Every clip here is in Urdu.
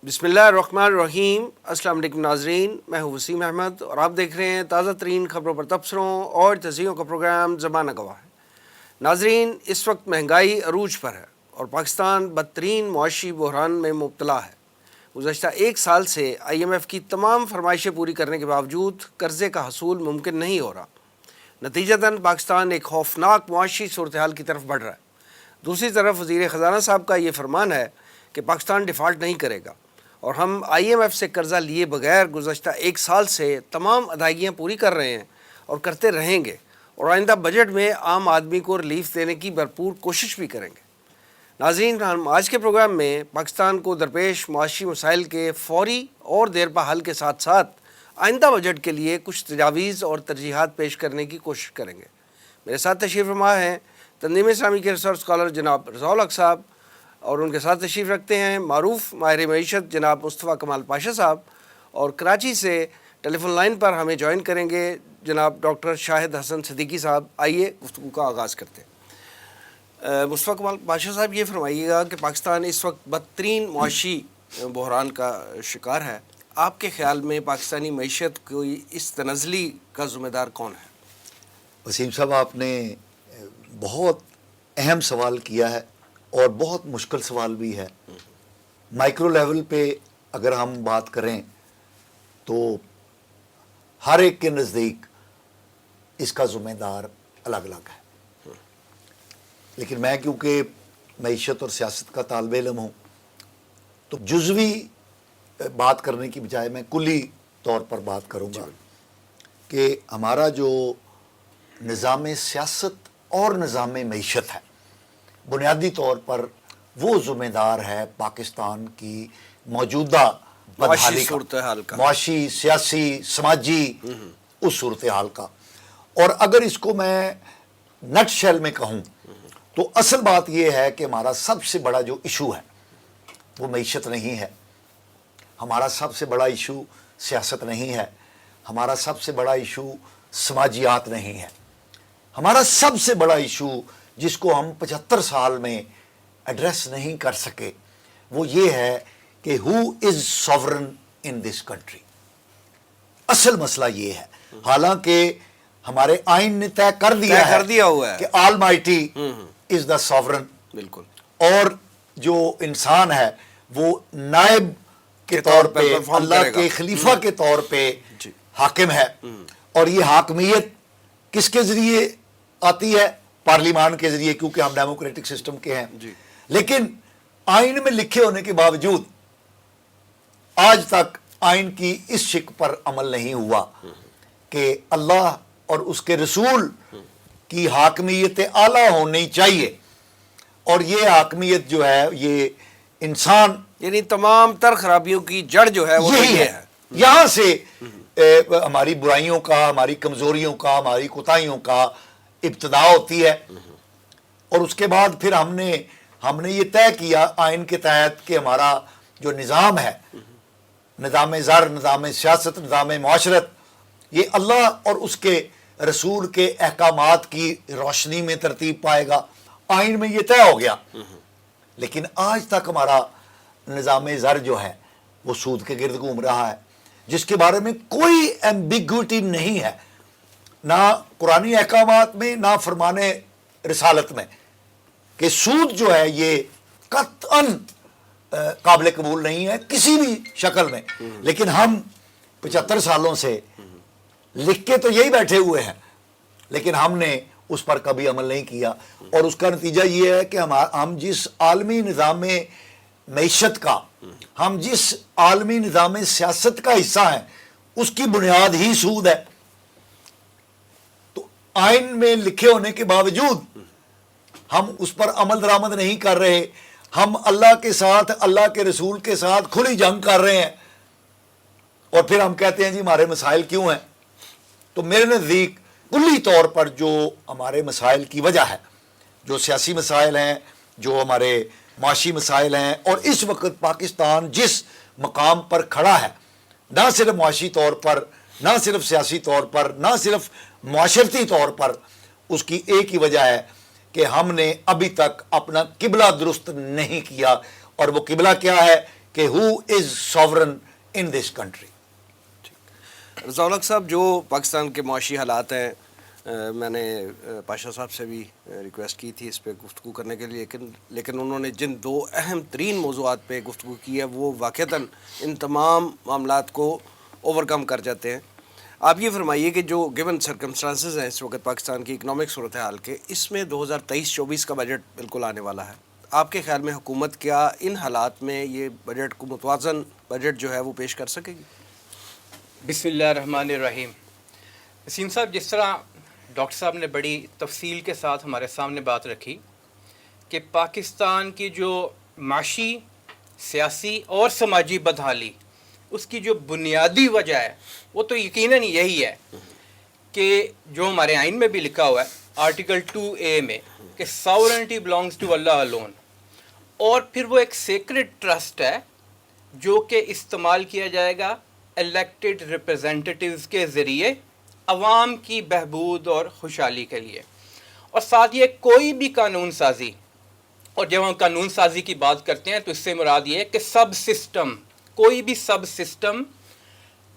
بسم اللہ الرحمن الرحیم۔ السلام علیکم ناظرین، میں ہوں وسیم احمد اور آپ دیکھ رہے ہیں تازہ ترین خبروں پر تبصروں اور تجزیوں کا پروگرام زمانہ گواہ ہے۔ ناظرین، اس وقت مہنگائی عروج پر ہے اور پاکستان بدترین معاشی بحران میں مبتلا ہے۔ گزشتہ ایک سال سے IMF کی تمام فرمائشیں پوری کرنے کے باوجود قرضے کا حصول ممکن نہیں ہو رہا۔ نتیجتاً پاکستان ایک خوفناک معاشی صورتحال کی طرف بڑھ رہا ہے۔ دوسری طرف وزیر خزانہ صاحب کا یہ فرمان ہے کہ پاکستان ڈیفالٹ نہیں کرے گا اور ہم IMF سے قرضہ لیے بغیر گزشتہ ایک سال سے تمام ادائیگیاں پوری کر رہے ہیں اور کرتے رہیں گے، اور آئندہ بجٹ میں عام آدمی کو ریلیف دینے کی بھرپور کوشش بھی کریں گے۔ ناظرین، ہم آج کے پروگرام میں پاکستان کو درپیش معاشی مسائل کے فوری اور دیرپا حل کے ساتھ ساتھ آئندہ بجٹ کے لیے کچھ تجاویز اور ترجیحات پیش کرنے کی کوشش کریں گے۔ میرے ساتھ تشریف فرما ہیں تنظیم اسلامی کے ریسرچ اسکالر جناب رضا الحق صاحب، اور ان کے ساتھ تشریف رکھتے ہیں معروف ماہر معیشت جناب مصطفیٰ کمال پاشا صاحب، اور کراچی سے ٹیلی فون لائن پر ہمیں جوائن کریں گے جناب ڈاکٹر شاہد حسن صدیقی صاحب۔ آئیے گفتگو کا آغاز کرتے ہیں۔ مصطفیٰ کمال پاشا صاحب، یہ فرمائیے گا کہ پاکستان اس وقت بدترین معاشی بحران کا شکار ہے۔ آپ کے خیال میں پاکستانی معیشت کی اس تنزلی کا ذمہ دار کون ہے؟ وسیم صاحب، آپ نے بہت اہم سوال کیا ہے اور بہت مشکل سوال بھی ہے۔ مائکرو لیول پہ اگر ہم بات کریں تو ہر ایک کے نزدیک اس کا ذمہ دار الگ الگ ہے، لیکن میں کیونکہ معیشت اور سیاست کا طالب علم ہوں تو جزوی بات کرنے کی بجائے میں کلی طور پر بات کروں گا کہ ہمارا جو نظام سیاست اور نظام معیشت ہے، بنیادی طور پر وہ ذمہ دار ہے پاکستان کی موجودہ بدحالی کا، معاشی، سیاسی، سماجی اس صورتحال کا۔ اور اگر اس کو میں نٹ شیل میں کہوں تو اصل بات یہ ہے کہ ہمارا سب سے بڑا جو ایشو ہے وہ معیشت نہیں ہے، ہمارا سب سے بڑا ایشو سیاست نہیں ہے، ہمارا سب سے بڑا ایشو سماجیات نہیں ہے، ہمارا سب سے بڑا ایشو جس کو ہم 75 سال میں ایڈریس نہیں کر سکے وہ یہ ہے کہ ہو از سوورن ان دس کنٹری۔ اصل مسئلہ یہ ہے، حالانکہ ہمارے آئین نے طے کر دیا ہوا ہے کہ آل مائٹی از دا سوورن، بالکل، اور جو انسان ہے وہ نائب کے طور پہ اللہ کے خلیفہ کے طور پہ حاکم ہے، اور یہ حاکمیت کس کے ذریعے آتی ہے؟ پارلیمان کے ذریعے، کیونکہ ہم ڈیموکریٹک سسٹم کے ہیں۔ لیکن آئین میں لکھے ہونے کے باوجود آج تک آئین کی اس شق پر عمل نہیں ہوا کہ اللہ اور اس کے رسول کی حاکمیت اعلیٰ ہونی چاہیے، اور یہ حاکمیت جو ہے یہ انسان، یعنی تمام تر خرابیوں کی جڑ جو ہے وہ یہی ہے۔ یہاں سے ہماری برائیوں کا، ہماری کمزوریوں کا، ہماری کوتاہیوں کا ابتدا ہوتی ہے، اور اس کے بعد پھر ہم نے یہ طے کیا آئین کے تحت کہ ہمارا جو نظام ہے، نظام زر، نظام سیاست، نظام معاشرت، یہ اللہ اور اس کے رسول کے احکامات کی روشنی میں ترتیب پائے گا۔ آئین میں یہ طے ہو گیا، لیکن آج تک ہمارا نظام زر جو ہے وہ سود کے گرد گھوم رہا ہے، جس کے بارے میں کوئی ایمبیگوٹی نہیں ہے، نہ قرآنی احکامات میں نہ فرمان رسالت میں، کہ سود جو ہے یہ قطعاً قابل قبول نہیں ہے کسی بھی شکل میں۔ لیکن ہم 75 سالوں سے لکھ کے تو یہی بیٹھے ہوئے ہیں، لیکن ہم نے اس پر کبھی عمل نہیں کیا، اور اس کا نتیجہ یہ ہے کہ ہم جس عالمی نظام معیشت کا، ہم جس عالمی نظام سیاست کا حصہ ہیں، اس کی بنیاد ہی سود ہے۔ تو آئین میں لکھے ہونے کے باوجود ہم اس پر عمل درآمد نہیں کر رہے، ہم اللہ کے ساتھ، اللہ کے رسول کے ساتھ کھلی جنگ کر رہے ہیں، اور پھر ہم کہتے ہیں جی ہمارے مسائل کیوں ہیں۔ تو میرے نزدیک کلی طور پر جو ہمارے مسائل کی وجہ ہے، جو سیاسی مسائل ہیں، جو ہمارے معاشی مسائل ہیں، اور اس وقت پاکستان جس مقام پر کھڑا ہے، نہ صرف معاشی طور پر، نہ صرف سیاسی طور پر، نہ صرف معاشرتی طور پر، اس کی ایک ہی وجہ ہے کہ ہم نے ابھی تک اپنا قبلہ درست نہیں کیا، اور وہ قبلہ کیا ہے کہ who is sovereign in this country. رضا الحق صاحب، جو پاکستان کے معاشی حالات ہیں، میں نے پاشا صاحب سے بھی ریکویسٹ کی تھی اس پہ گفتگو کرنے کے لیے، لیکن انہوں نے جن دو اہم ترین موضوعات پہ گفتگو کی ہے وہ واقعتاً ان تمام معاملات کو اوور کم کر جاتے ہیں. آپ یہ فرمائیے کہ جو گیون سرکمسٹانسز ہیں اس وقت پاکستان کی اکنامک صورتحال کے، اس میں 2023-24 کا بجٹ بالکل آنے والا ہے. آپ کے خیال میں حکومت کیا ان حالات میں یہ بجٹ کو متوازن بجٹ جو ہے وہ پیش کر سکے گی؟ بسم اللہ الرحمن الرحیم. وسیم صاحب، جس طرح ڈاکٹر صاحب نے بڑی تفصیل کے ساتھ ہمارے سامنے بات رکھی کہ پاکستان کی جو معاشی، سیاسی اور سماجی بدحالی، اس کی جو بنیادی وجہ ہے وہ تو یقیناً یہی ہے کہ جو ہمارے آئین میں بھی لکھا ہوا ہے آرٹیکل 2A میں کہ sovereignty belongs to Allah alone, اور پھر وہ ایک سیکرڈ ٹرسٹ ہے جو کہ استعمال کیا جائے گا الیکٹڈ ریپرزینٹیٹیوز کے ذریعے عوام کی بہبود اور خوشحالی کے لیے. اور ساتھ یہ کوئی بھی قانون سازی، اور جب ہم قانون سازی کی بات کرتے ہیں تو اس سے مراد یہ ہے کہ سب سسٹم، کوئی بھی سب سسٹم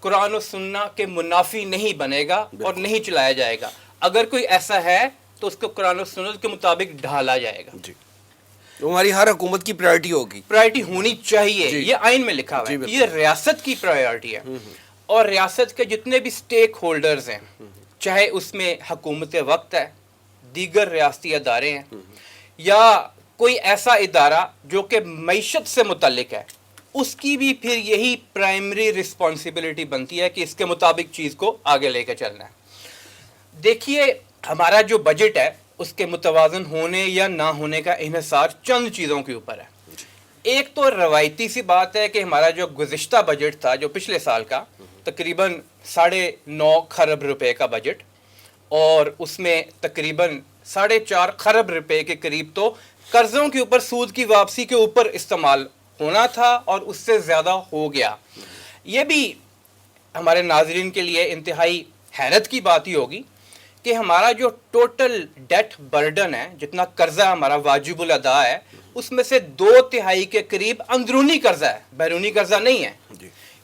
قرآن و سنہ کے منافی نہیں بنے گا اور نہیں چلایا جائے گا. اگر کوئی ایسا ہے تو اس کو قرآن و سنت کے مطابق ڈھالا جائے گا. جی، ہماری ہر حکومت کی پرائرٹی ہوگی، پرائرٹی ہونی چاہیے. جی. یہ آئین میں لکھا ہوا ہے، یہ ریاست کی پرائرٹی ہے. اور ریاست کے جتنے بھی سٹیک ہولڈرز ہیں، چاہے اس میں حکومت وقت ہے، دیگر ریاستی ادارے ہیں، یا کوئی ایسا ادارہ جو کہ معیشت سے متعلق ہے، اس کی بھی پھر یہی پرائمری رسپانسبلٹی بنتی ہے کہ اس کے مطابق چیز کو آگے لے کے چلنا ہے. دیکھیے، ہمارا جو بجٹ ہے اس کے متوازن ہونے یا نہ ہونے کا انحصار چند چیزوں کے اوپر ہے. ایک تو روایتی سی بات ہے کہ ہمارا جو گزشتہ بجٹ تھا، جو پچھلے سال کا تقریباً 9.5 خرب روپے کا بجٹ، اور اس میں تقریباً 4.5 خرب روپے کے قریب تو قرضوں کے اوپر سود کی واپسی کے اوپر استعمال ہونا تھا، اور اس سے زیادہ ہو گیا. یہ بھی ہمارے ناظرین کے لیے انتہائی حیرت کی بات ہی ہوگی کہ ہمارا جو ٹوٹل ڈیٹ برڈن ہے، جتنا قرضہ ہمارا واجب الادا ہے، اس میں سے 2/3 کے قریب اندرونی قرضہ ہے، بیرونی قرضہ نہیں ہے.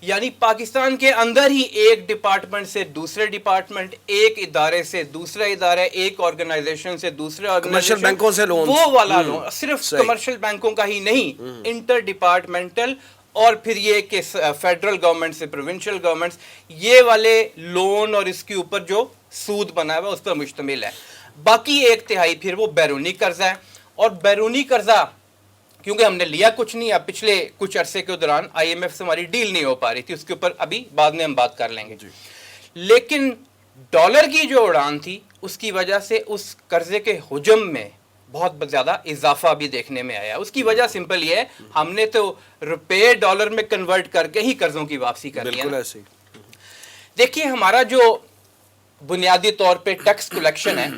یعنی پاکستان کے اندر ہی ایک ڈپارٹمنٹ سے دوسرے ڈپارٹمنٹ، ایک ادارے سے دوسرے ادارے، ایک آرگنائزیشن سے دوسرے کمرشل بینکوں سے لون، وہ والا لون، صرف کمرشل بینکوں کا ہی نہیں، انٹر ڈپارٹمنٹل، اور پھر یہ کہ فیڈرل گورنمنٹ سے پروونشل گورنمنٹس، یہ والے لون اور اس کے اوپر جو سود بنا ہوا اس پر مشتمل ہے. باقی 1/3 پھر وہ بیرونی قرضہ ہے. اور بیرونی قرضہ کیونکہ ہم نے لیا کچھ نہیں، اب پچھلے کچھ عرصے کے دوران IMF سے ہماری ڈیل نہیں ہو پا رہی تھی، اس کے اوپر ابھی بعد میں ہم بات کر لیں گے. لیکن ڈالر کی جو اڑان تھی اس کی وجہ سے اس قرضے کے حجم میں بہت زیادہ اضافہ بھی دیکھنے میں آیا. اس کی وجہ سمپل یہ ہے، ہم نے تو روپے ڈالر میں کنورٹ کر کے ہی قرضوں کی واپسی کر لیا. دیکھیے، ہمارا جو بنیادی طور پہ ٹیکس کلیکشن ہے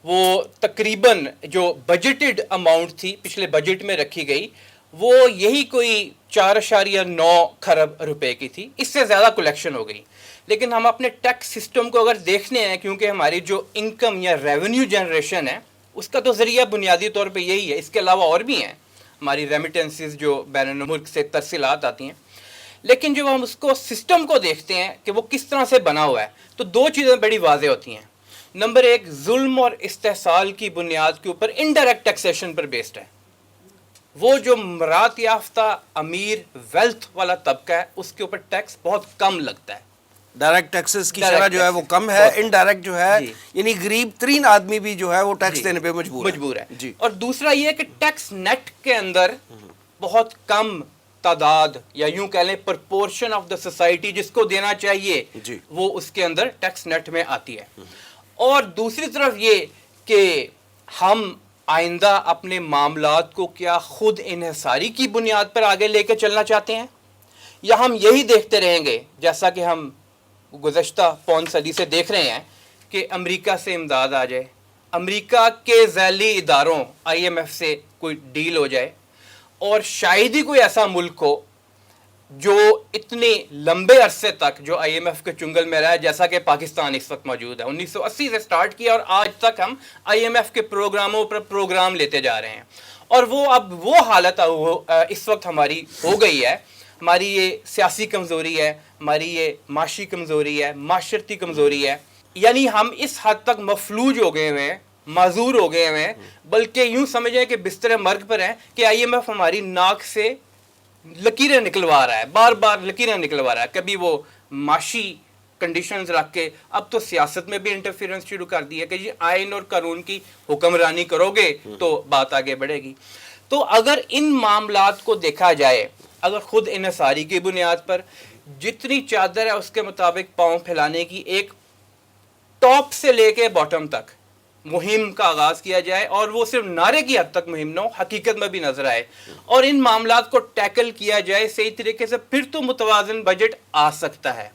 وہ تقریباً جو بجٹڈ اماؤنٹ تھی پچھلے بجٹ میں رکھی گئی، وہ یہی کوئی 4.9 خرب روپے کی تھی. اس سے زیادہ کلیکشن ہو گئی. لیکن ہم اپنے ٹیکس سسٹم کو اگر دیکھنے ہیں، کیونکہ ہماری جو انکم یا ریونیو جنریشن ہے اس کا تو ذریعہ بنیادی طور پہ یہی ہے. اس کے علاوہ اور بھی ہیں ہماری ریمیٹنسز جو بین الملک سے ترسیلات آتی ہیں. لیکن جب ہم اس کو سسٹم کو دیکھتے ہیں کہ وہ کس طرح سے بنا ہوا ہے تو 2 چیزیں بڑی واضح ہوتی ہیں. نمبر 1، ظلم اور استحصال کی بنیاد کے اوپر انڈائریکٹ ٹیکسیشن پر بیسڈ ہے. وہ جو مراد یافتہ امیر ویلتھ والا طبقہ ہے اس کے اوپر ٹیکس بہت کم لگتا ہے. ڈائریکٹ ٹیکسز کی شرح جو ہے وہ کم ہے، انڈائریکٹ جو ہے یعنی غریب ترین آدمی بھی جو ہے وہ ٹیکس دینے پہ مجبور ہے. اور دوسرا یہ کہ ٹیکس نیٹ کے اندر بہت کم تعداد یا یوں کہہ لیں پرپورشن آف دا سوسائٹی جس کو دینا چاہیے وہ اس کے اندر ٹیکس نیٹ میں آتی ہے. اور دوسری طرف یہ کہ ہم آئندہ اپنے معاملات کو کیا خود انحصاری کی بنیاد پر آگے لے کے چلنا چاہتے ہیں، یا ہم یہی دیکھتے رہیں گے جیسا کہ ہم گزشتہ 5 صدی سے دیکھ رہے ہیں کہ امریکہ سے امداد آ جائے، امریکہ کے ذیلی اداروں IMF سے کوئی ڈیل ہو جائے، اور شاید ہی کوئی ایسا ملک ہو جو اتنے لمبے عرصے تک جو IMF کے چنگل میں رہا ہے جیسا کہ پاکستان اس وقت موجود ہے. 1980 سے سٹارٹ کیا اور آج تک ہم IMF کے پروگراموں پر پروگرام لیتے جا رہے ہیں. اور وہ اب وہ حالت اس وقت ہماری ہو گئی ہے ہماری یہ سیاسی کمزوری ہے، ہماری یہ معاشی کمزوری ہے، معاشرتی کمزوری ہے، یعنی ہم اس حد تک مفلوج ہو گئے ہوئے ہیں، معذور ہو گئے ہوئے ہیں، بلکہ یوں سمجھیں کہ بستر مرگ پر ہیں کہ آئی ایم ایف ہماری ناک سے لکیریں نکلوا رہا ہے، بار بار لکیریں نکلوا رہا ہے، کبھی وہ معاشی کنڈیشنز رکھ کے، اب تو سیاست میں بھی انٹرفیئرنس شروع کر دی ہے کہ جی آئین اور قانون کی حکمرانی کرو گے تو بات آگے بڑھے گی۔ تو اگر ان معاملات کو دیکھا جائے، اگر خود انحصاری کی بنیاد پر جتنی چادر ہے اس کے مطابق پاؤں پھیلانے کی ایک ٹاپ سے لے کے باٹم تک مہم کا آغاز کیا جائے، اور وہ صرف نعرے کی حد تک مہم نہ ہو، حقیقت میں بھی نظر آئے، اور ان معاملات کو ٹیکل کیا جائے صحیح طریقے سے، پھر تو متوازن بجٹ آ سکتا ہے۔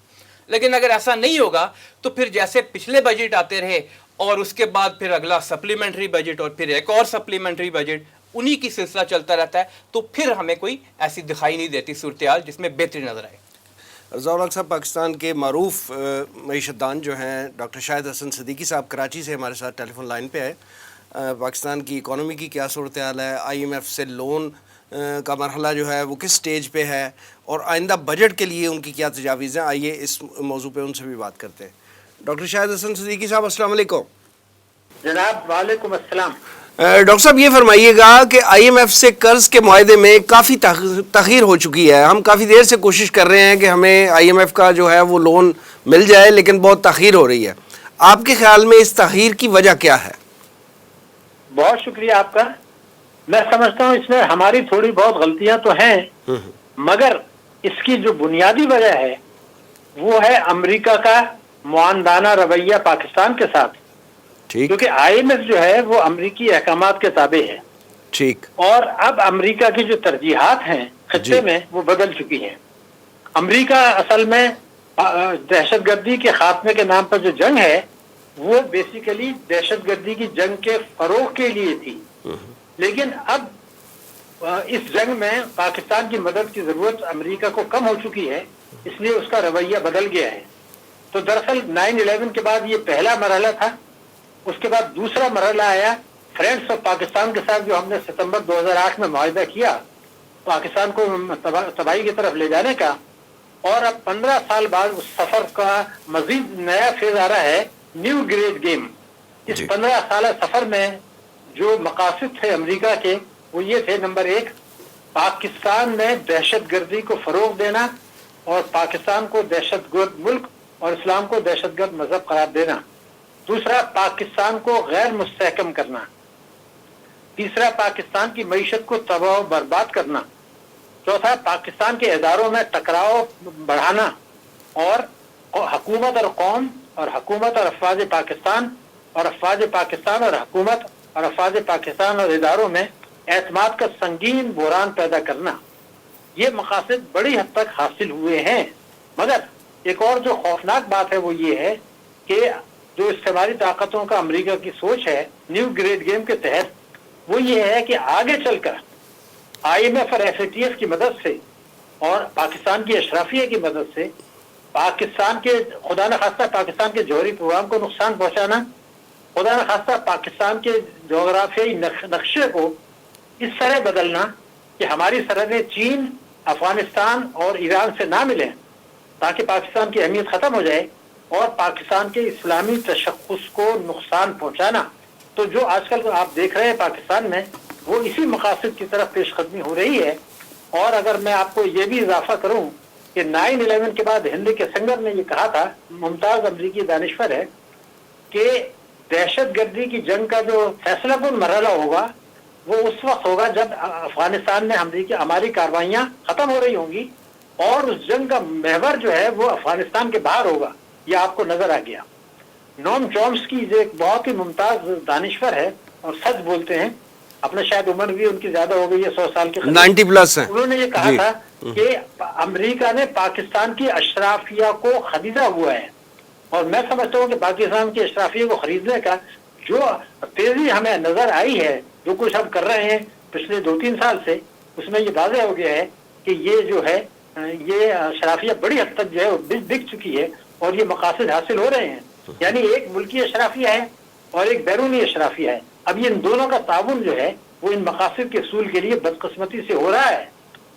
لیکن اگر ایسا نہیں ہوگا تو پھر جیسے پچھلے بجٹ آتے رہے اور اس کے بعد پھر اگلا سپلیمنٹری بجٹ اور پھر ایک اور سپلیمنٹری بجٹ، انہی کی سلسلہ چلتا رہتا ہے، تو پھر ہمیں کوئی ایسی دکھائی نہیں دیتی صورتحال جس میں بہتری نظر آئے۔ رضا الحق صاحب، پاکستان کے معروف معیشت دان جو ہیں ڈاکٹر شاہد حسن صدیقی صاحب کراچی سے ہمارے ساتھ ٹیلی فون لائن پہ آئے۔ پاکستان کی اکانومی کی کیا صورتحال ہے، آئی ایم ایف سے لون کا مرحلہ جو ہے وہ کس سٹیج پہ ہے، اور آئندہ بجٹ کے لیے ان کی کیا تجاویز ہیں، آئیے اس موضوع پہ ان سے بھی بات کرتے ہیں۔ ڈاکٹر شاہد حسن صدیقی صاحب السلام علیکم۔ جناب وعلیکم السلام۔ ڈاکٹر صاحب یہ فرمائیے گا کہ آئی ایم ایف سے قرض کے معاہدے میں کافی تاخیر ہو چکی ہے، ہم کافی دیر سے کوشش کر رہے ہیں کہ ہمیں آئی ایم ایف کا جو ہے وہ لون مل جائے، لیکن بہت تاخیر ہو رہی ہے۔ آپ کے خیال میں اس تاخیر کی وجہ کیا ہے؟ بہت شکریہ آپ کا۔ میں سمجھتا ہوں اس میں ہماری تھوڑی بہت غلطیاں تو ہیں، مگر اس کی جو بنیادی وجہ ہے وہ ہے امریکہ کا معاندانہ رویہ پاکستان کے ساتھ، ٹھیک، کیونکہ آئی ایم ایف جو ہے وہ امریکی احکامات کے تابع ہے، ٹھیک، اور اب امریکہ کی جو ترجیحات ہیں خطے میں وہ بدل چکی ہیں۔ امریکہ اصل میں دہشت گردی کے خاتمے کے نام پر جو جنگ ہے وہ بیسیکلی دہشت گردی کی جنگ کے فروغ کے لیے تھی، لیکن اب اس جنگ میں پاکستان کی مدد کی ضرورت امریکہ کو کم ہو چکی ہے، اس لیے اس کا رویہ بدل گیا ہے۔ تو دراصل 9/11 کے بعد یہ پہلا مرحلہ تھا، اس کے بعد دوسرا مرحلہ آیا فرینڈس آف پاکستان کے ساتھ جو ہم نے ستمبر 2008 میں معاہدہ کیا پاکستان کو تباہی کی طرف لے جانے کا، اور اب 15 سال بعد اس سفر کا مزید نیا فیز آ رہا ہے، نیو گریڈ گیم۔ اس 15 سالہ سفر میں جو مقاصد تھے امریکہ کے وہ یہ تھے، نمبر 1 پاکستان میں دہشت گردی کو فروغ دینا اور پاکستان کو دہشت گرد ملک اور اسلام کو دہشت گرد مذہب قرار دینا، دوسرا پاکستان کو غیر مستحکم کرنا، تیسرا پاکستان کی معیشت کو تباہ و برباد کرنا، چوتھا پاکستان کے اداروں میں ٹکراؤ بڑھانا، اور حکومت اور قوم اور حکومت اور افواج پاکستان اور افواج پاکستان اور حکومت اور افواج پاکستان اور اداروں میں اعتماد کا سنگین بحران پیدا کرنا۔ یہ مقاصد بڑی حد تک حاصل ہوئے ہیں، مگر ایک اور جو خوفناک بات ہے وہ یہ ہے کہ جو استعماری طاقتوں کا امریکہ کی سوچ ہے نیو گریڈ گیم کے تحت، وہ یہ ہے کہ آگے چل کر آئی ایم ایف اور ایف اے ٹی ایف کی مدد سے اور پاکستان کی اشرافیہ کی مدد سے پاکستان کے خدا نخواستہ پاکستان کے جوہری پروگرام کو نقصان پہنچانا، خدا نخواستہ پاکستان کے جغرافیائی نقشے کو اس طرح بدلنا کہ ہماری سرحدیں چین، افغانستان اور ایران سے نہ ملیں، تاکہ پاکستان کی اہمیت ختم ہو جائے، اور پاکستان کے اسلامی تشخص کو نقصان پہنچانا۔ تو جو آج کل آپ دیکھ رہے ہیں پاکستان میں وہ اسی مقاصد کی طرف پیش قدمی ہو رہی ہے۔ اور اگر میں آپ کو یہ بھی اضافہ کروں کہ 9/11 کے بعد ہنری کیسنگر نے یہ کہا تھا، ممتاز امریکی دانشور ہے، کہ دہشت گردی کی جنگ کا جو فیصلہ کن مرحلہ ہوگا وہ اس وقت ہوگا جب افغانستان میں ہماری کاروائیاں ختم ہو رہی ہوں گی، اور اس جنگ کا محور جو ہے وہ افغانستان کے باہر ہوگا۔ یہ آپ کو نظر آ گیا۔ نوم چومسکی جو ایک بہت ہی ممتاز دانشور ہے اور سچ بولتے ہیں، اپنے شاید عمر بھی ان کی زیادہ ہو گئی ہے، 100 سال کی 90+ ہیں، انہوں نے یہ کہا تھا کہ امریکہ نے پاکستان کی اشرافیہ کو خریدا ہوا ہے، اور میں سمجھتا ہوں کہ پاکستان کی اشرافیہ کو خریدنے کا جو تیزی ہمیں نظر آئی ہے، جو کچھ ہم کر رہے ہیں پچھلے 2-3 سال سے، اس میں یہ واضح ہو گیا ہے کہ یہ جو ہے یہ اشرافیہ بڑی حد تک جو ہے بک چکی ہے، اور یہ مقاصد حاصل ہو رہے ہیں۔ یعنی ایک ملکی اشرافیہ ہے اور ایک بیرونی اشرافیہ ہے، اب یہ ان دونوں کا تعاون جو ہے وہ ان مقاصد کے حصول کے لیے بدقسمتی سے ہو رہا ہے۔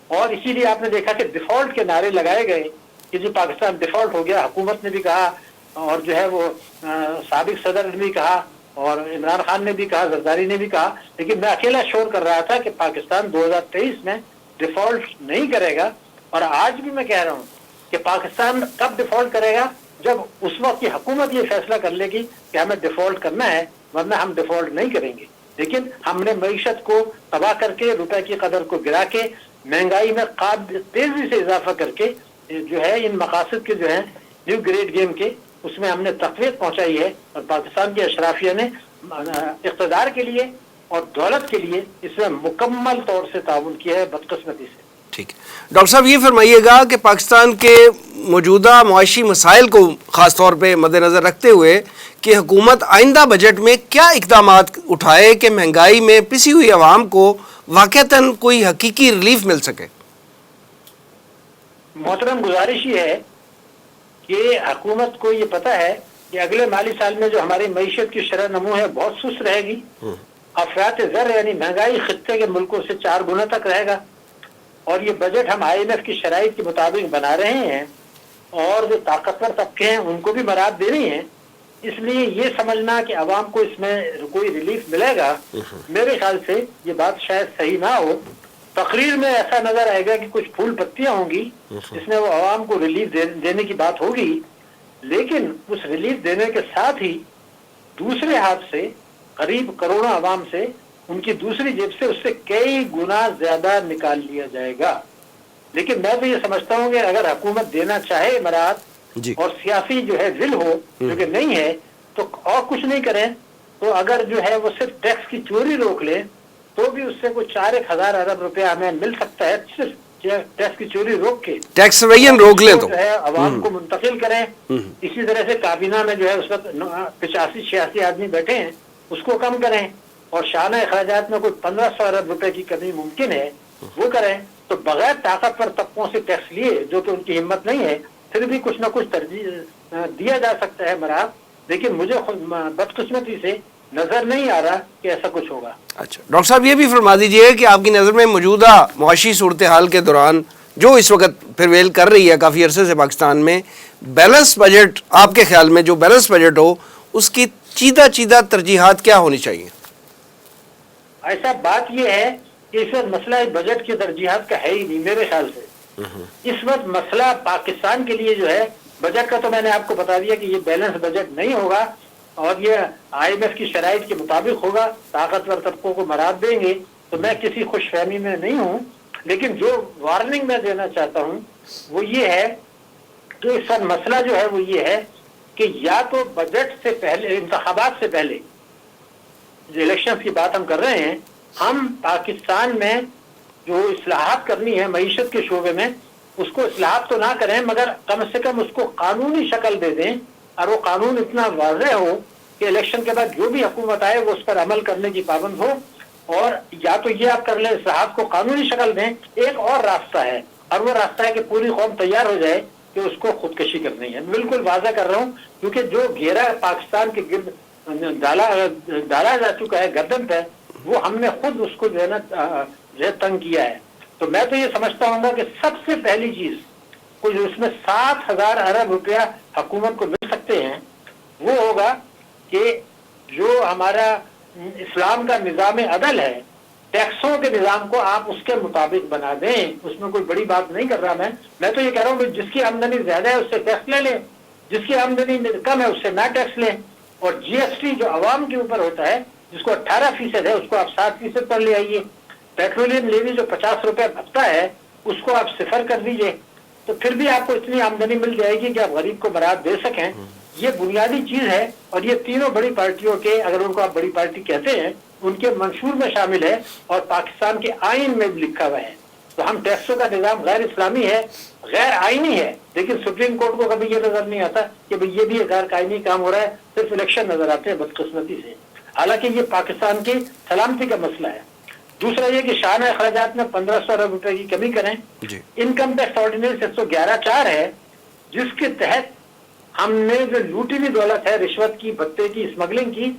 اور اسی لیے آپ نے دیکھا کہ ڈیفالٹ کے نعرے لگائے گئے کہ جی پاکستان ڈیفالٹ ہو گیا. حکومت نے بھی کہا اور جو ہے وہ سابق صدر نے بھی کہا اور عمران خان نے بھی کہا, زرداری نے بھی کہا, لیکن میں اکیلا شور کر رہا تھا کہ پاکستان 2023 میں ڈیفالٹ نہیں کرے گا. اور آج بھی میں کہہ رہا ہوں کہ پاکستان کب ڈیفالٹ کرے گا؟ جب اس وقت کی حکومت یہ فیصلہ کر لے گی کہ ہمیں ڈیفالٹ کرنا ہے, ورنہ ہم ڈیفالٹ نہیں کریں گے. لیکن ہم نے معیشت کو تباہ کر کے, روپے کی قدر کو گرا کے, مہنگائی میں تیزی سے اضافہ کر کے جو ہے ان مقاصد کے جو ہیں نیو گریڈ گیم کے اس میں ہم نے تقویت پہنچائی ہے. اور پاکستان کی اشرافیہ نے اقتدار کے لیے اور دولت کے لیے اس میں مکمل طور سے تعاون کیا ہے, بدقسمتی سے. ٹھیک ہے ڈاکٹر صاحب, یہ فرمائیے گا کہ پاکستان کے موجودہ معاشی مسائل کو خاص طور پہ مد نظر رکھتے ہوئے کہ حکومت آئندہ بجٹ میں کیا اقدامات اٹھائے کہ مہنگائی میں پسی ہوئی عوام کو واقعتاً کوئی حقیقی ریلیف مل سکے؟ محترم, گزارش یہ ہے کہ حکومت کو یہ پتہ ہے کہ اگلے مالی سال میں جو ہماری معیشت کی شرح نمو ہے بہت سست رہے گی. افراط زر یعنی مہنگائی خطے کے ملکوں سے 4 گنا تک رہے گا. اور یہ بجٹ ہم IMF کی شرائط کے مطابق بنا رہے ہیں اور جو طاقتور طبقے ہیں ان کو بھی مراد دینی ہے. اس لیے یہ سمجھنا کہ عوام کو اس میں کوئی ریلیف ملے گا, میرے خیال سے یہ بات شاید صحیح نہ ہو. تقریر میں ایسا نظر آئے گا کہ کچھ پھول پتیاں ہوں گی جس میں وہ عوام کو ریلیف دینے کی بات ہوگی, لیکن اس ریلیف دینے کے ساتھ ہی دوسرے ہاتھ سے قریب کروڑوں عوام سے ان کی دوسری جیب سے اس سے کئی گنا زیادہ نکال لیا جائے گا. لیکن میں تو یہ سمجھتا ہوں کہ اگر حکومت دینا چاہے امارات اور سیاسی جو ہے ول ہو, جو کہ نہیں ہے, تو اور کچھ نہیں کریں تو اگر جو ہے وہ صرف ٹیکس کی چوری روک لیں تو بھی اس سے کوئی 4,000 ارب روپیہ ہمیں مل سکتا ہے. صرف ٹیکس کی چوری روک کے ٹیکس ریون روک لیں تو جو ہے عوام کو منتقل کریں. اسی طرح سے کابینہ میں جو ہے اس وقت 85-86 آدمی بیٹھے ہیں, اس کو کم کریں اور شانہ اخراجات میں کوئی 1,500 ارب روپے کی کمی ممکن ہے وہ کریں. تو بغیر طاقتور طبقوں سے ٹیکس لیے, جو کہ ان کی ہمت نہیں ہے, پھر بھی کچھ نہ کچھ ترجیح دیا جا سکتا ہے مراد. لیکن مجھے خود بدقسمتی سے نظر نہیں آ رہا کہ ایسا کچھ ہوگا. اچھا ڈاکٹر صاحب, یہ بھی فرما دیجئے کہ آپ کی نظر میں موجودہ معاشی صورتحال کے دوران جو اس وقت پریویل کر رہی ہے کافی عرصے سے پاکستان میں, بیلنس بجٹ, آپ کے خیال میں جو بیلنس بجٹ ہو اس کی چیدہ ترجیحات کیا ہونی چاہیے؟ ایسا بات یہ ہے کہ اس وقت مسئلہ بجٹ کی ترجیحات کا ہے ہی نہیں میرے خیال سے. اس وقت مسئلہ پاکستان کے لیے جو ہے بجٹ کا, تو میں نے آپ کو بتا دیا کہ یہ بیلنس بجٹ نہیں ہوگا اور یہ IMF کی شرائط کے مطابق ہوگا. طاقتور طبقوں کو مراد دیں گے, تو میں کسی خوش فہمی میں نہیں ہوں. لیکن جو وارننگ میں دینا چاہتا ہوں وہ یہ ہے کہ اس وقت مسئلہ جو ہے وہ یہ ہے کہ یا تو بجٹ سے پہلے, انتخابات سے پہلے, جو الیکشن کی بات ہم کر رہے ہیں, ہم پاکستان میں جو اصلاحات کرنی ہے معیشت کے شعبے میں, اس کو اصلاحات تو نہ کریں مگر کم سے کم اس کو قانونی شکل دے دیں, اور وہ قانون اتنا واضح ہو کہ الیکشن کے بعد جو بھی حکومت آئے وہ اس پر عمل کرنے کی پابند ہو. اور یا تو یہ آپ کر لیں, اصلاحات کو قانونی شکل دیں. ایک اور راستہ ہے, اور وہ راستہ ہے کہ پوری قوم تیار ہو جائے کہ اس کو خودکشی کرنی ہے. بالکل واضح کر رہا ہوں کیونکہ جو گھیرا پاکستان کے گرد ڈالا جا چکا ہے گردن پہ, وہ ہم نے خود اس کو جو ہے نا تنگ کیا ہے. تو میں تو یہ سمجھتا ہوں گا کہ سب سے پہلی چیز کوئی اس میں 7,000 ارب روپیہ حکومت کو مل سکتے ہیں, وہ ہوگا کہ جو ہمارا اسلام کا نظام عدل ہے, ٹیکسوں کے نظام کو آپ اس کے مطابق بنا دیں. اس میں کوئی بڑی بات نہیں کر رہا میں تو یہ کہہ رہا ہوں کہ جس کی آمدنی زیادہ ہے اس سے ٹیکس لے لیں, جس کی آمدنی کم ہے اس سے نہ ٹیکس لیں. اور GST جو عوام کے اوپر ہوتا ہے جس کو 18% ہے اس کو آپ 7% پر لے آئیے. پیٹرولیم لیوی جو 50 روپے ہفتہ ہے اس کو آپ 0 کر دیجئے, تو پھر بھی آپ کو اتنی آمدنی مل جائے گی کہ آپ غریب کو مراد دے سکیں. یہ بنیادی چیز ہے اور یہ تینوں بڑی پارٹیوں کے, اگر ان کو آپ بڑی پارٹی کہتے ہیں, ان کے منشور میں شامل ہے اور پاکستان کے آئین میں بھی لکھا ہوا ہے. تو ہم ٹیکسوں کا نظام غیر اسلامی ہے, غیر آئینی ہے, لیکن سپریم کورٹ کو کبھی یہ نظر نہیں آتا کہ بھئی یہ بھی غیر قائمی کام ہو رہا ہے, صرف الیکشن نظر آتے ہیں بدقسمتی سے. حالانکہ یہ پاکستان کی سلامتی کا مسئلہ ہے. دوسرا یہ کہ شانہ اخراجات میں 1,500 ارب روپے کی کمی کریں. انکم ٹیکس آرڈیننس 111(4) ہے جس کے تحت ہم نے جو لوٹی ہوئی دولت ہے, رشوت کی, بھتے کی, اسمگلنگ کی,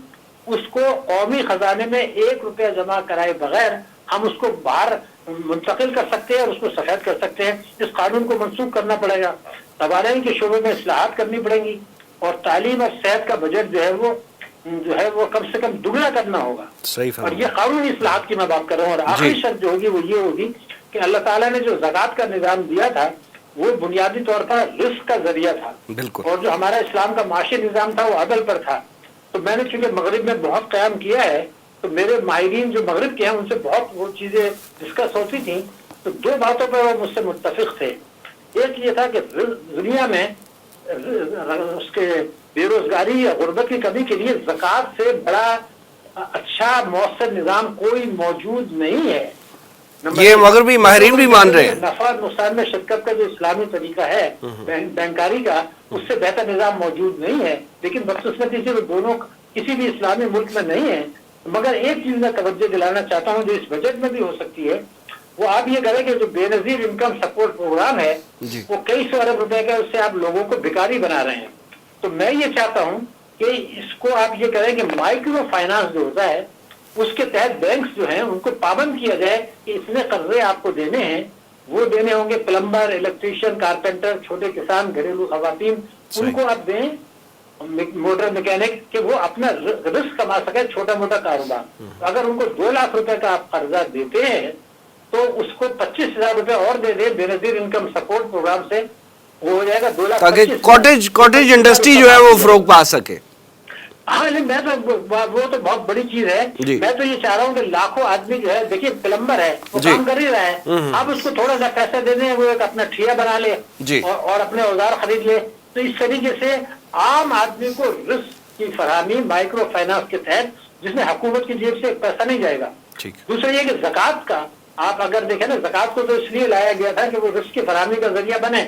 اس کو قومی خزانے میں 1 روپیہ جمع کرائے بغیر ہم اس کو باہر منتقل کر سکتے ہیں اور اس کو سفید کر سکتے ہیں. اس قانون کو منسوخ کرنا پڑے گا. تبادلے کے شعبے میں اصلاحات کرنی پڑیں گی اور تعلیم اور صحت کا بجٹ جو ہے وہ کم سے کم دگنا کرنا ہوگا. صحیح اور فرمایا. یہ قانونی اصلاحات کی میں بات کر رہا ہوں. اور آخری شرط جو ہوگی وہ یہ ہوگی کہ اللہ تعالیٰ نے جو زکوٰۃ کا نظام دیا تھا وہ بنیادی طور پر رزق کا ذریعہ تھا, بالکل. اور جو ہمارا اسلام کا معاشی نظام تھا وہ عدل پر تھا. تو میں نے چونکہ مغرب میں بہت قیام کیا ہے تو میرے ماہرین جو مغرب کے ہیں ان سے بہت وہ چیزیں ڈسکس ہوتی تھیں. تو دو باتوں پر وہ مجھ سے متفق تھے. ایک یہ تھا کہ دنیا میں اس کے بے روزگاری یا غربت کی کمی کے لیے زکوٰۃ سے بڑا اچھا مؤثر نظام کوئی موجود نہیں ہے. یہ مغربی ماہرین بھی مان رہے ہیں. نفع نقصان میں شرکت کا جو اسلامی طریقہ ہے بینکاری کا, اس سے بہتر نظام موجود نہیں ہے. لیکن بدقسمتی سے وہ دونوں کسی بھی اسلامی ملک میں نہیں ہیں. مگر ایک چیز میں توجہ دلانا چاہتا ہوں جو اس بجٹ میں بھی ہو سکتی ہے, وہ آپ یہ کریں کہ جو بے نظیر انکم سپورٹ پروگرام ہے وہ کئی سو ارب روپے کا, اس سے آپ لوگوں کو بھکاری بنا رہے ہیں. تو میں یہ چاہتا ہوں کہ اس کو آپ یہ کریں کہ مائکرو فائنانس جو ہوتا ہے اس کے تحت بینکس جو ہیں ان کو پابند کیا جائے کہ اتنے قرضے آپ کو دینے ہیں, وہ دینے ہوں گے پلمبر, الیکٹریشین, کارپینٹر, چھوٹے کسان, گھریلو خواتین, ان کو آپ دیں, موٹر میکینک, کہ وہ اپنا رزق کما سکے, چھوٹا موٹا کاروبار. اگر ان کو 2 لاکھ روپے کا آپ قرضہ دیتے ہیں تو اس کو 25,000 روپے اور دے دیں بے نظیر انکم سپورٹ پروگرام سے, وہ ہو جائے گا 2 لاکھ, تاکہ کاٹیج انڈسٹری جو ہے وہ فروغ پا سکے. ہاں میں تو وہ تو بہت بڑی چیز ہے. میں تو یہ چاہ رہا ہوں کہ لاکھوں آدمی جو ہے, دیکھیے پلمبر ہے وہ کام کر ہی رہا ہے, آپ اس کو تھوڑا سا پیسہ دے دیں, وہ ایک اپنا ٹھیا بنا لے اور اپنے اوزار خرید لے. تو اس طریقے سے عام آدمی کو رزق کی فراہمی مائکرو فائنانس کے تحت, جس میں حکومت کی جیب سے پیسہ نہیں جائے گا. دوسرا یہ کہ زکوٰۃ کا آپ اگر دیکھیں نا, زکوٰۃ کو تو اس لیے لایا گیا تھا کہ وہ رزق کی فراہمی کا ذریعہ بنے.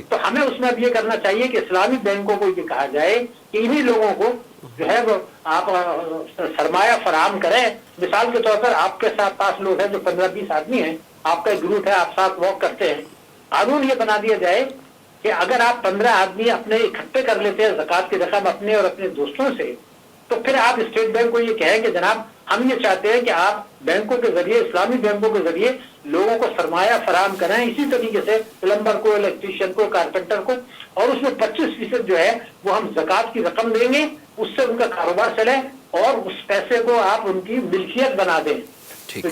تو ہمیں اس میں اب یہ کرنا چاہیے کہ اسلامی بینکوں کو یہ کہا جائے کہ انہی لوگوں کو جو ہے وہ آپ سرمایہ فراہم کریں. مثال کے طور پر آپ کے ساتھ 5 لوگ ہیں جو 15-20 آدمی ہیں, آپ کا ایک گروپ ہے, آپ ساتھ واک کرتے ہیں. قانون یہ بنا دیا جائے کہ اگر آپ 15 آدمی اپنے اکٹھے کر لیتے ہیں زکوٰۃ کی رقم اپنے اور اپنے دوستوں سے, تو پھر آپ اسٹیٹ بینک کو یہ کہیں کہ جناب ہم یہ چاہتے ہیں کہ آپ بینکوں کے ذریعے, اسلامی بینکوں کے ذریعے لوگوں کو سرمایہ فراہم کریں. اسی طریقے سے پلمبر کو, الیکٹریشین کو, کارپینٹر کو, اور اس میں 25% جو ہے وہ ہم زکوٰۃ کی رقم دیں گے, اس سے ان کا کاروبار چلے اور اس پیسے کو آپ ان کی ملکیت بنا دیں,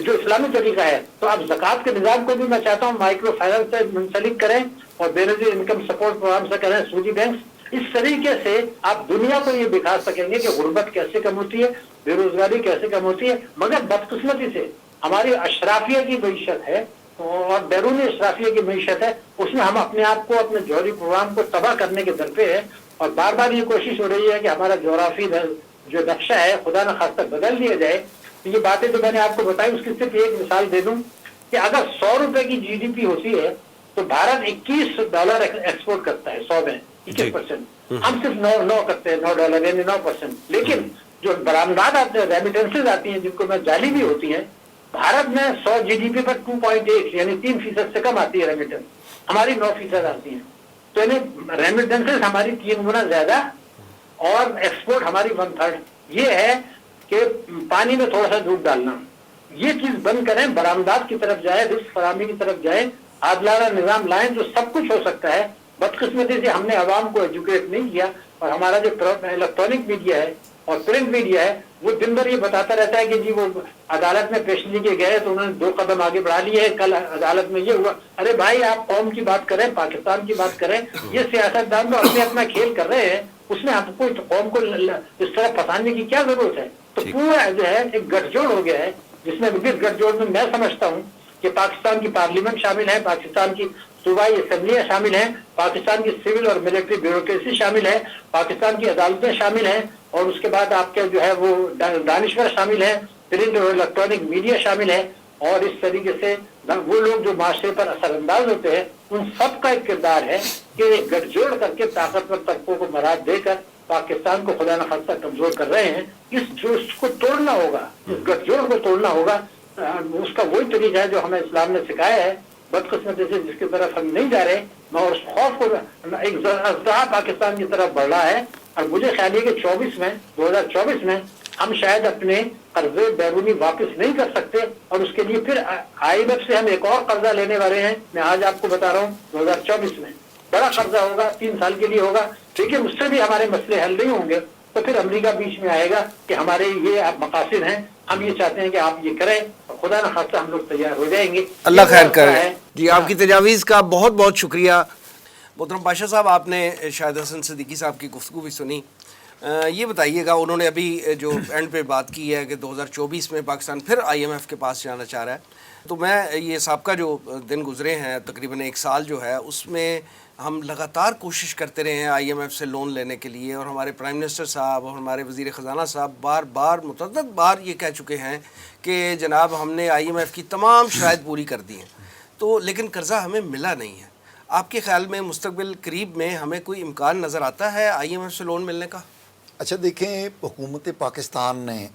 جو اسلامی طریقہ ہے. تو آپ زکوٰۃ کے نظام کو بھی میں چاہتا ہوں مائکرو فائنانس سے منسلک کریں اور بے نظیر انکم سپورٹ پروگرام سے کریں, سودی بینکس. اس طریقے سے آپ دنیا کو یہ دکھا سکیں گے کہ غربت کیسے کم ہوتی ہے, بے روزگاری کیسے کم ہوتی ہے. مگر بدقسمتی سے ہماری اشرافیہ کی معیشت ہے اور بیرونی اشرافیہ کی معیشت ہے, اس میں ہم اپنے آپ کو, اپنے جوہری پروگرام کو تباہ کرنے کے در پہ ہے. اور بار بار یہ کوشش ہو رہی ہے کہ ہمارا جغرافی جو نقشہ ہے خدا نخواستہ بدل دیا جائے. یہ باتیں جو میں نے آپ کو بتائی اس کی صرف ایک مثال دے دوں کہ اگر 100 روپے کی GDP ہوتی ہے تو بھارت $21 ایکسپورٹ کرتا ہے 100 میں 21%. ہم صرف 9 کرتے ہیں, $9 یعنی 9%. لیکن جو برآمدات آتے ہیں, ریمیٹنسز آتی ہیں جن کو میں جعلی بھی ہوتی ہیں, بھارت میں 100 GDP پر 2.8 یعنی 3% سے کم آتی ہے ریمیٹنس, ہماری 9% آتی ہیں. تو یعنی ریمیٹنسز ہماری 3 گنا زیادہ اور ایکسپورٹ ہماری 1/3. یہ ہے کہ پانی میں تھوڑا سا دودھ ڈالنا. یہ چیز بند کریں, برآمدات کی طرف جائیں, رزق فراہمی کی طرف جائیں, عادلانہ نظام لائیں, جو سب کچھ ہو سکتا ہے. بدقسمتی سے ہم نے عوام کو ایجوکیٹ نہیں کیا, اور ہمارا جو الیکٹرانک میڈیا ہے اور پرنٹ میڈیا ہے وہ دن بھر یہ بتاتا رہتا ہے کہ جی وہ عدالت میں پیشگی کے گئے تو انہوں نے 2 قدم آگے بڑھا لیے, کل عدالت میں یہ ہوا. ارے بھائی آپ قوم کی بات کریں, پاکستان کی بات کریں. یہ سیاستدان تو اپنا کھیل کر رہے ہیں, اس میں ہم کو قوم کو اس طرح پھنسانے کی کیا ضرورت ہے. تو پورا جو ہے ایک گٹھ جوڑ ہو گیا ہے, جس میں گٹھ جوڑ میں سمجھتا ہوں کہ پاکستان کی پارلیمنٹ شامل ہے, پاکستان کی صوبائی اسمبلیاں شامل ہیں, پاکستان کی سول اور ملٹری بیوروکریسی شامل ہے, پاکستان کی عدالتیں شامل ہیں, اور اس کے بعد آپ کے جو ہے وہ دانشور شامل ہیں, پرنٹ اور الیکٹرانک میڈیا شامل ہے. اور اس طریقے سے وہ لوگ جو معاشرے پر اثر انداز ہوتے ہیں, ان سب کا ایک کردار ہے کہ گٹھ جوڑ کر کے طاقتور طبقوں کو مراد دے کر پاکستان کو خدا نخواستہ کمزور کر رہے ہیں. اس جوش کو توڑنا ہوگا, اس گٹھ جوڑ کو توڑنا ہوگا. اس کا وہی طریقہ ہے جو ہمیں اسلام نے سکھایا ہے. بدقسمتی سے جس کی طرف ہم نہیں جا رہے, اور اس خوف کو ایک ازدحام پاکستان کی طرف بڑھ رہا ہے. اور مجھے خیال ہے کہ 2024 میں ہم شاید اپنے قرضے بیرونی واپس نہیں کر سکتے اور اس کے لیے پھر IMF سے ہم ایک اور قرضہ لینے والے ہیں. میں آج آپ کو بتا رہا ہوں 2024 میں بڑا قرضہ ہوگا, 3 سال کے لیے ہوگا, لیکن اس سے بھی ہمارے مسئلے حل نہیں ہوں گے. تو پھر امریکہ بیچ میں آئے گا کہ ہمارے یہ مقاصد ہیں, ہم یہ چاہتے ہیں کہ آپ یہ کریں, اور خدا نہ خواستہ ہم لوگ تیار ہو جائیں گے. اللہ یہ خیر مسئلہ کرے. ہے. جی آپ کی تجاویز کا بہت بہت شکریہ. محترم پاشا صاحب, آپ نے شاہد حسن صدیقی صاحب کی گفتگو بھی سنی. یہ بتائیے گا, انہوں نے ابھی جو اینڈ پہ بات کی ہے کہ 2024 میں پاکستان پھر IMF کے پاس جانا چاہ رہا ہے, تو میں یہ سابقہ جو دن گزرے ہیں تقریباً 1 سال جو ہے اس میں ہم لگاتار کوشش کرتے رہے ہیں IMF سے لون لینے کے لیے, اور ہمارے پرائم منسٹر صاحب اور ہمارے وزیر خزانہ صاحب بار بار متعدد بار یہ کہہ چکے ہیں کہ جناب ہم نے IMF کی تمام شرائط پوری کر دی ہیں, تو لیکن قرضہ ہمیں ملا نہیں ہے. آپ کے خیال میں مستقبل قریب میں ہمیں کوئی امکان نظر آتا ہے IMF سے لون ملنے کا؟ اچھا دیکھیں, حکومت پاکستان نے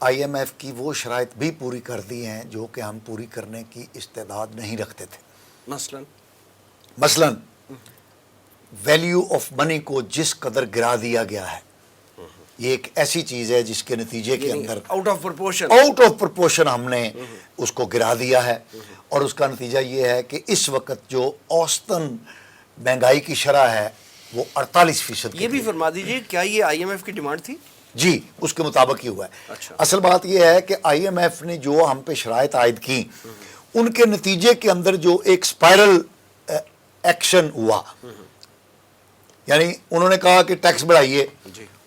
IMF کی وہ شرائط بھی پوری کر دی ہیں جو کہ ہم پوری کرنے کی استعداد نہیں رکھتے تھے. مثلاً ویلیو آف منی کو جس قدر گرا دیا گیا ہے, یہ ایک ایسی چیز ہے جس کے نتیجے کے اندر آؤٹ آف پرپورشن ہم نے اس کو گرا دیا ہے, اور اس کا نتیجہ یہ ہے کہ اس وقت جو اوسطاً مہنگائی کی شرح ہے وہ 48%. یہ بھی فرما دیجیے, کیا یہ IMF کی ڈیمانڈ تھی؟ جی, اس کے مطابق ہی ہوا ہے. اچھا. اصل بات یہ ہے کہ IMF نے جو ہم پہ شرائط عائد کی, ان کے نتیجے کے اندر جو ایک سپائرل ایکشن ہوا, یعنی انہوں نے کہا کہ ٹیکس بڑھائیے,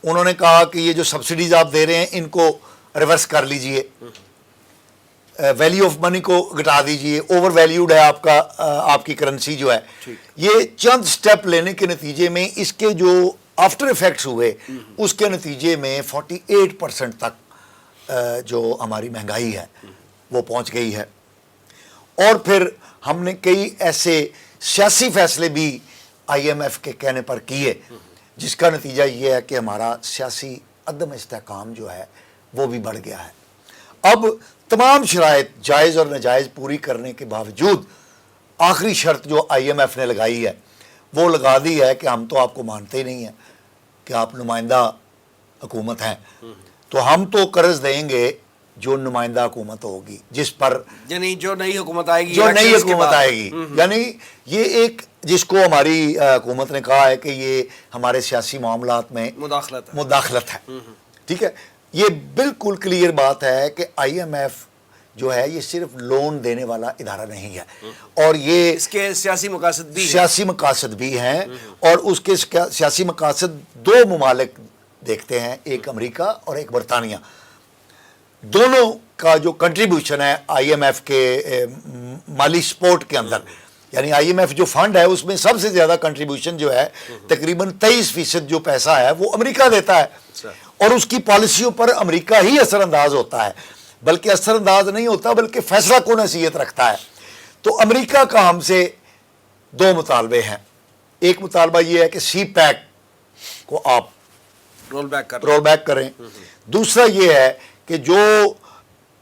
انہوں نے کہا کہ یہ جو سبسڈیز آپ دے رہے ہیں ان کو ریورس کر لیجئے, ویلیو آف منی کو گھٹا دیجئے, اوور ویلیوڈ ہے آپ کی کرنسی جو ہے. یہ چند سٹیپ لینے کے نتیجے میں اس کے جو آفٹر ایفیکٹس ہوئے, اس کے نتیجے میں 48% تک جو ہماری مہنگائی ہے وہ پہنچ گئی ہے. اور پھر ہم نے کئی ایسے سیاسی فیصلے بھی IMF کے کہنے پر کیے, جس کا نتیجہ یہ ہے کہ ہمارا سیاسی عدم استحکام جو ہے وہ بھی بڑھ گیا ہے. اب تمام شرائط جائز اور ناجائز پوری کرنے کے باوجود آخری شرط جو IMF نے لگائی ہے وہ لگا دی ہے کہ ہم تو آپ کو مانتے ہی نہیں ہیں کہ آپ نمائندہ حکومت ہیں, تو ہم تو قرض دیں گے جو نمائندہ حکومت ہوگی, جس پر یعنی جو نئی حکومت آئے گی, یعنی یہ ایک جس کو ہماری حکومت نے کہا ہے کہ یہ ہمارے سیاسی معاملات میں مداخلت ہے. ٹھیک ہے, یہ بالکل کلیئر بات ہے کہ IMF جو ہے یہ صرف لون دینے والا ادارہ نہیں ہے, اور یہ اس کے سیاسی مقاصد بھی ہیں, اور اس کے سیاسی مقاصد 2 ممالک دیکھتے ہیں, ایک امریکہ اور ایک برطانیہ. دونوں کا جو کنٹریبیوشن ہے IMF کے مالی سپورٹ کے اندر, یعنی IMF جو فنڈ ہے اس میں سب سے زیادہ کنٹریبیوشن جو ہے تقریباً 23% جو پیسہ ہے وہ امریکہ دیتا ہے, اور اس کی پالیسیوں پر امریکہ ہی اثر انداز ہوتا ہے, بلکہ اثر انداز نہیں ہوتا بلکہ فیصلہ کن حیثیت رکھتا ہے. تو امریکہ کا ہم سے 2 مطالبے ہیں. ایک مطالبہ یہ ہے کہ سی پیک کو آپ رول بیک کریں. دوسرا یہ ہے کہ جو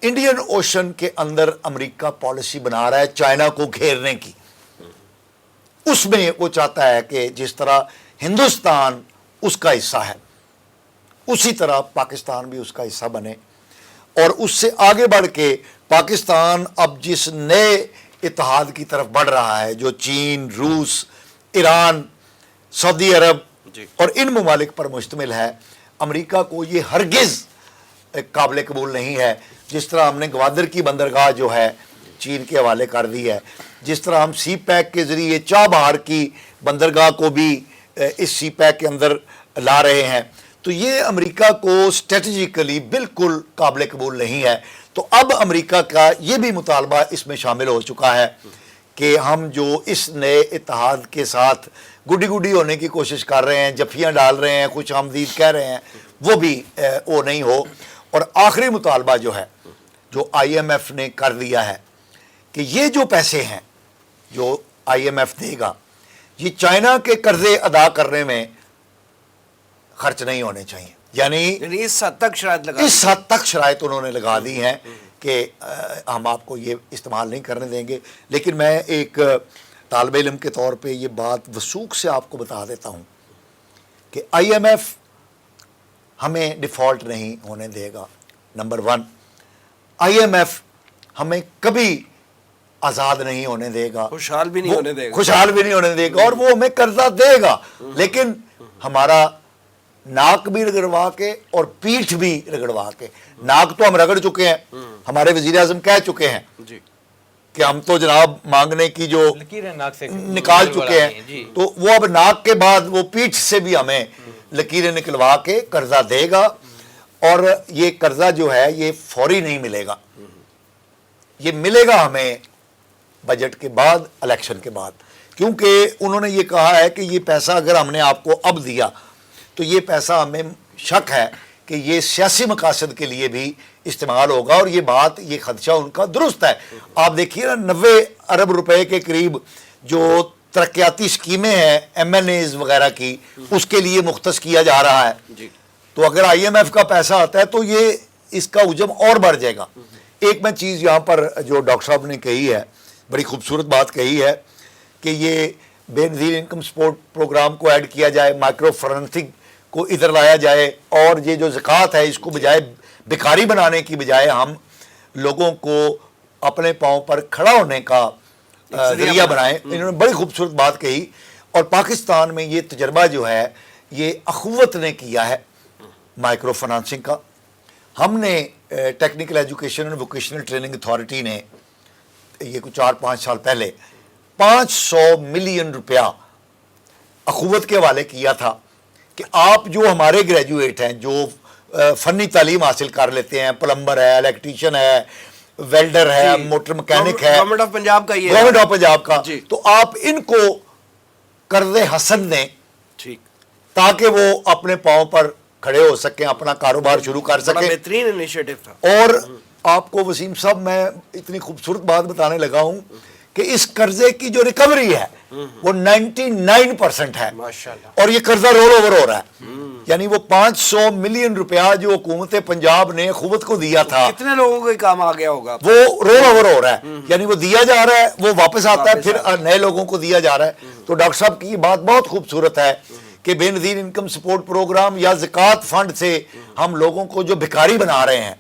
انڈین اوشن کے اندر امریکہ پالیسی بنا رہا ہے چائنا کو گھیرنے کی, اس میں وہ چاہتا ہے کہ جس طرح ہندوستان اس کا حصہ ہے اسی طرح پاکستان بھی اس کا حصہ بنے, اور اس سے آگے بڑھ کے پاکستان اب جس نئے اتحاد کی طرف بڑھ رہا ہے جو چین, روس, ایران, سعودی عرب اور ان ممالک پر مشتمل ہے, امریکہ کو یہ ہرگز قابل قبول نہیں ہے. جس طرح ہم نے گوادر کی بندرگاہ جو ہے چین کے حوالے کر دی ہے, جس طرح ہم سی پیک کے ذریعے چابہار کی بندرگاہ کو بھی اس سی پیک کے اندر لا رہے ہیں, تو یہ امریکہ کو اسٹریٹجیکلی بالکل قابل قبول نہیں ہے. تو اب امریکہ کا یہ بھی مطالبہ اس میں شامل ہو چکا ہے کہ ہم جو اس نئے اتحاد کے ساتھ گڈی گڈی ہونے کی کوشش کر رہے ہیں, جفیاں ڈال رہے ہیں, خوش آمدید کہہ رہے ہیں, وہ بھی وہ نہیں ہو. اور آخری مطالبہ جو ہے جو IMF نے کر دیا ہے کہ یہ جو پیسے ہیں جو IMF دے گا یہ چائنا کے قرضے ادا کرنے میں خرچ نہیں ہونے چاہیے. یعنی اس حد تک شرائط انہوں نے لگا دی ہیں کہ ہم آپ کو یہ استعمال نہیں کرنے دیں گے. لیکن میں ایک طالب علم کے طور پہ یہ بات وثوق سے آپ کو بتا دیتا ہوں کہ IMF ہمیں ڈیفالٹ نہیں ہونے دے گا. نمبر 1. IMF ہمیں کبھی آزاد نہیں ہونے دے گا, خوشحال بھی نہیں ہونے دے گا, خوشحال بھی نہیں ہونے دے گا, اور وہ ہمیں قرضہ دے گا, لیکن ہمارا ناک بھی رگڑوا کے اور پیٹھ بھی رگڑوا کے. ناک تو ہم رگڑ چکے ہیں, ہمارے وزیر اعظم کہہ چکے ہیں جی کہ ہم تو جناب مانگنے کی جو لکیریں ناک سے نکال چکے ہیں, جی. تو وہ اب ناک کے بعد وہ پیٹھ سے بھی ہمیں لکیریں نکلوا کے قرضہ دے گا. اور یہ قرضہ جو ہے یہ فوری نہیں ملے گا, یہ ملے گا ہمیں بجٹ کے بعد, الیکشن کے بعد, کیونکہ انہوں نے یہ کہا ہے کہ یہ پیسہ اگر ہم نے آپ کو اب دیا تو یہ پیسہ ہمیں شک ہے کہ یہ سیاسی مقاصد کے لیے بھی استعمال ہوگا. اور یہ بات, یہ خدشہ ان کا درست ہے. آپ دیکھیے نا 90 ارب روپے کے قریب جو ترقیاتی اسکیمیں ہیں MNAs وغیرہ کی, اس کے لیے مختص کیا جا رہا ہے. جی تو اگر IMF کا پیسہ آتا ہے تو یہ اس کا حجم اور بڑھ جائے گا. ایک میں چیز یہاں پر جو ڈاکٹر صاحب نے کہی ہے, بڑی خوبصورت بات کہی ہے کہ یہ بے نظیر انکم سپورٹ پروگرام کو ایڈ کیا جائے, مائکرو فائنانسنگ کو ادھر لایا جائے, اور یہ جو زکوٰۃ ہے اس کو بجائے بھکاری بنانے کی بجائے ہم لوگوں کو اپنے پاؤں پر کھڑا ہونے کا ذریعہ بنائیں. انہوں نے بڑی خوبصورت بات کہی. اور پاکستان میں یہ تجربہ جو ہے یہ اخوت نے کیا ہے مائکرو فائنانسنگ کا. ہم نے technical education and vocational training authority نے یہ کچھ 4-5 سال پہلے 500 ملین روپیہ اخوت کے حوالے کیا تھا کہ آپ جو ہمارے گریجویٹ ہیں, جو فنی تعلیم حاصل کر لیتے ہیں, پلمبر ہے, الیکٹریشین ہے, ویلڈر ہے, موٹر مکینک ہے, گورنمنٹ آف پنجاب کا, یہ گورنمنٹ آف پنجاب کا, جی. تو آپ ان کو قرض حسن دیں ٹھیک, تاکہ وہ اپنے پاؤں پر کھڑے ہو سکیں, اپنا کاروبار شروع کر بڑا سکیں. بہترین انیشیٹو تھا. اور آپ کو وسیم صاحب میں اتنی خوبصورت بات بتانے لگا ہوں کہ اس قرضے کی جو ریکوری ہے وہ 99% ہے, ماشاءاللہ. اور یہ قرضہ رول اوور ہو رہا ہے. یعنی وہ 500 ملین روپیہ جو حکومت پنجاب نے اخوت کو دیا تھا کتنے لوگوں کو کام آ گیا ہوگا, وہ رول اوور ہو رہا ہے. یعنی وہ دیا جا رہا ہے, وہ واپس آتا ہے, پھر نئے لوگوں کو دیا جا رہا ہے. تو ڈاکٹر صاحب کی یہ بات بہت خوبصورت ہے کہ بے نظیر انکم سپورٹ پروگرام یا زکوٰۃ فنڈ سے ہم لوگوں کو جو بھکاری بنا رہے ہیں,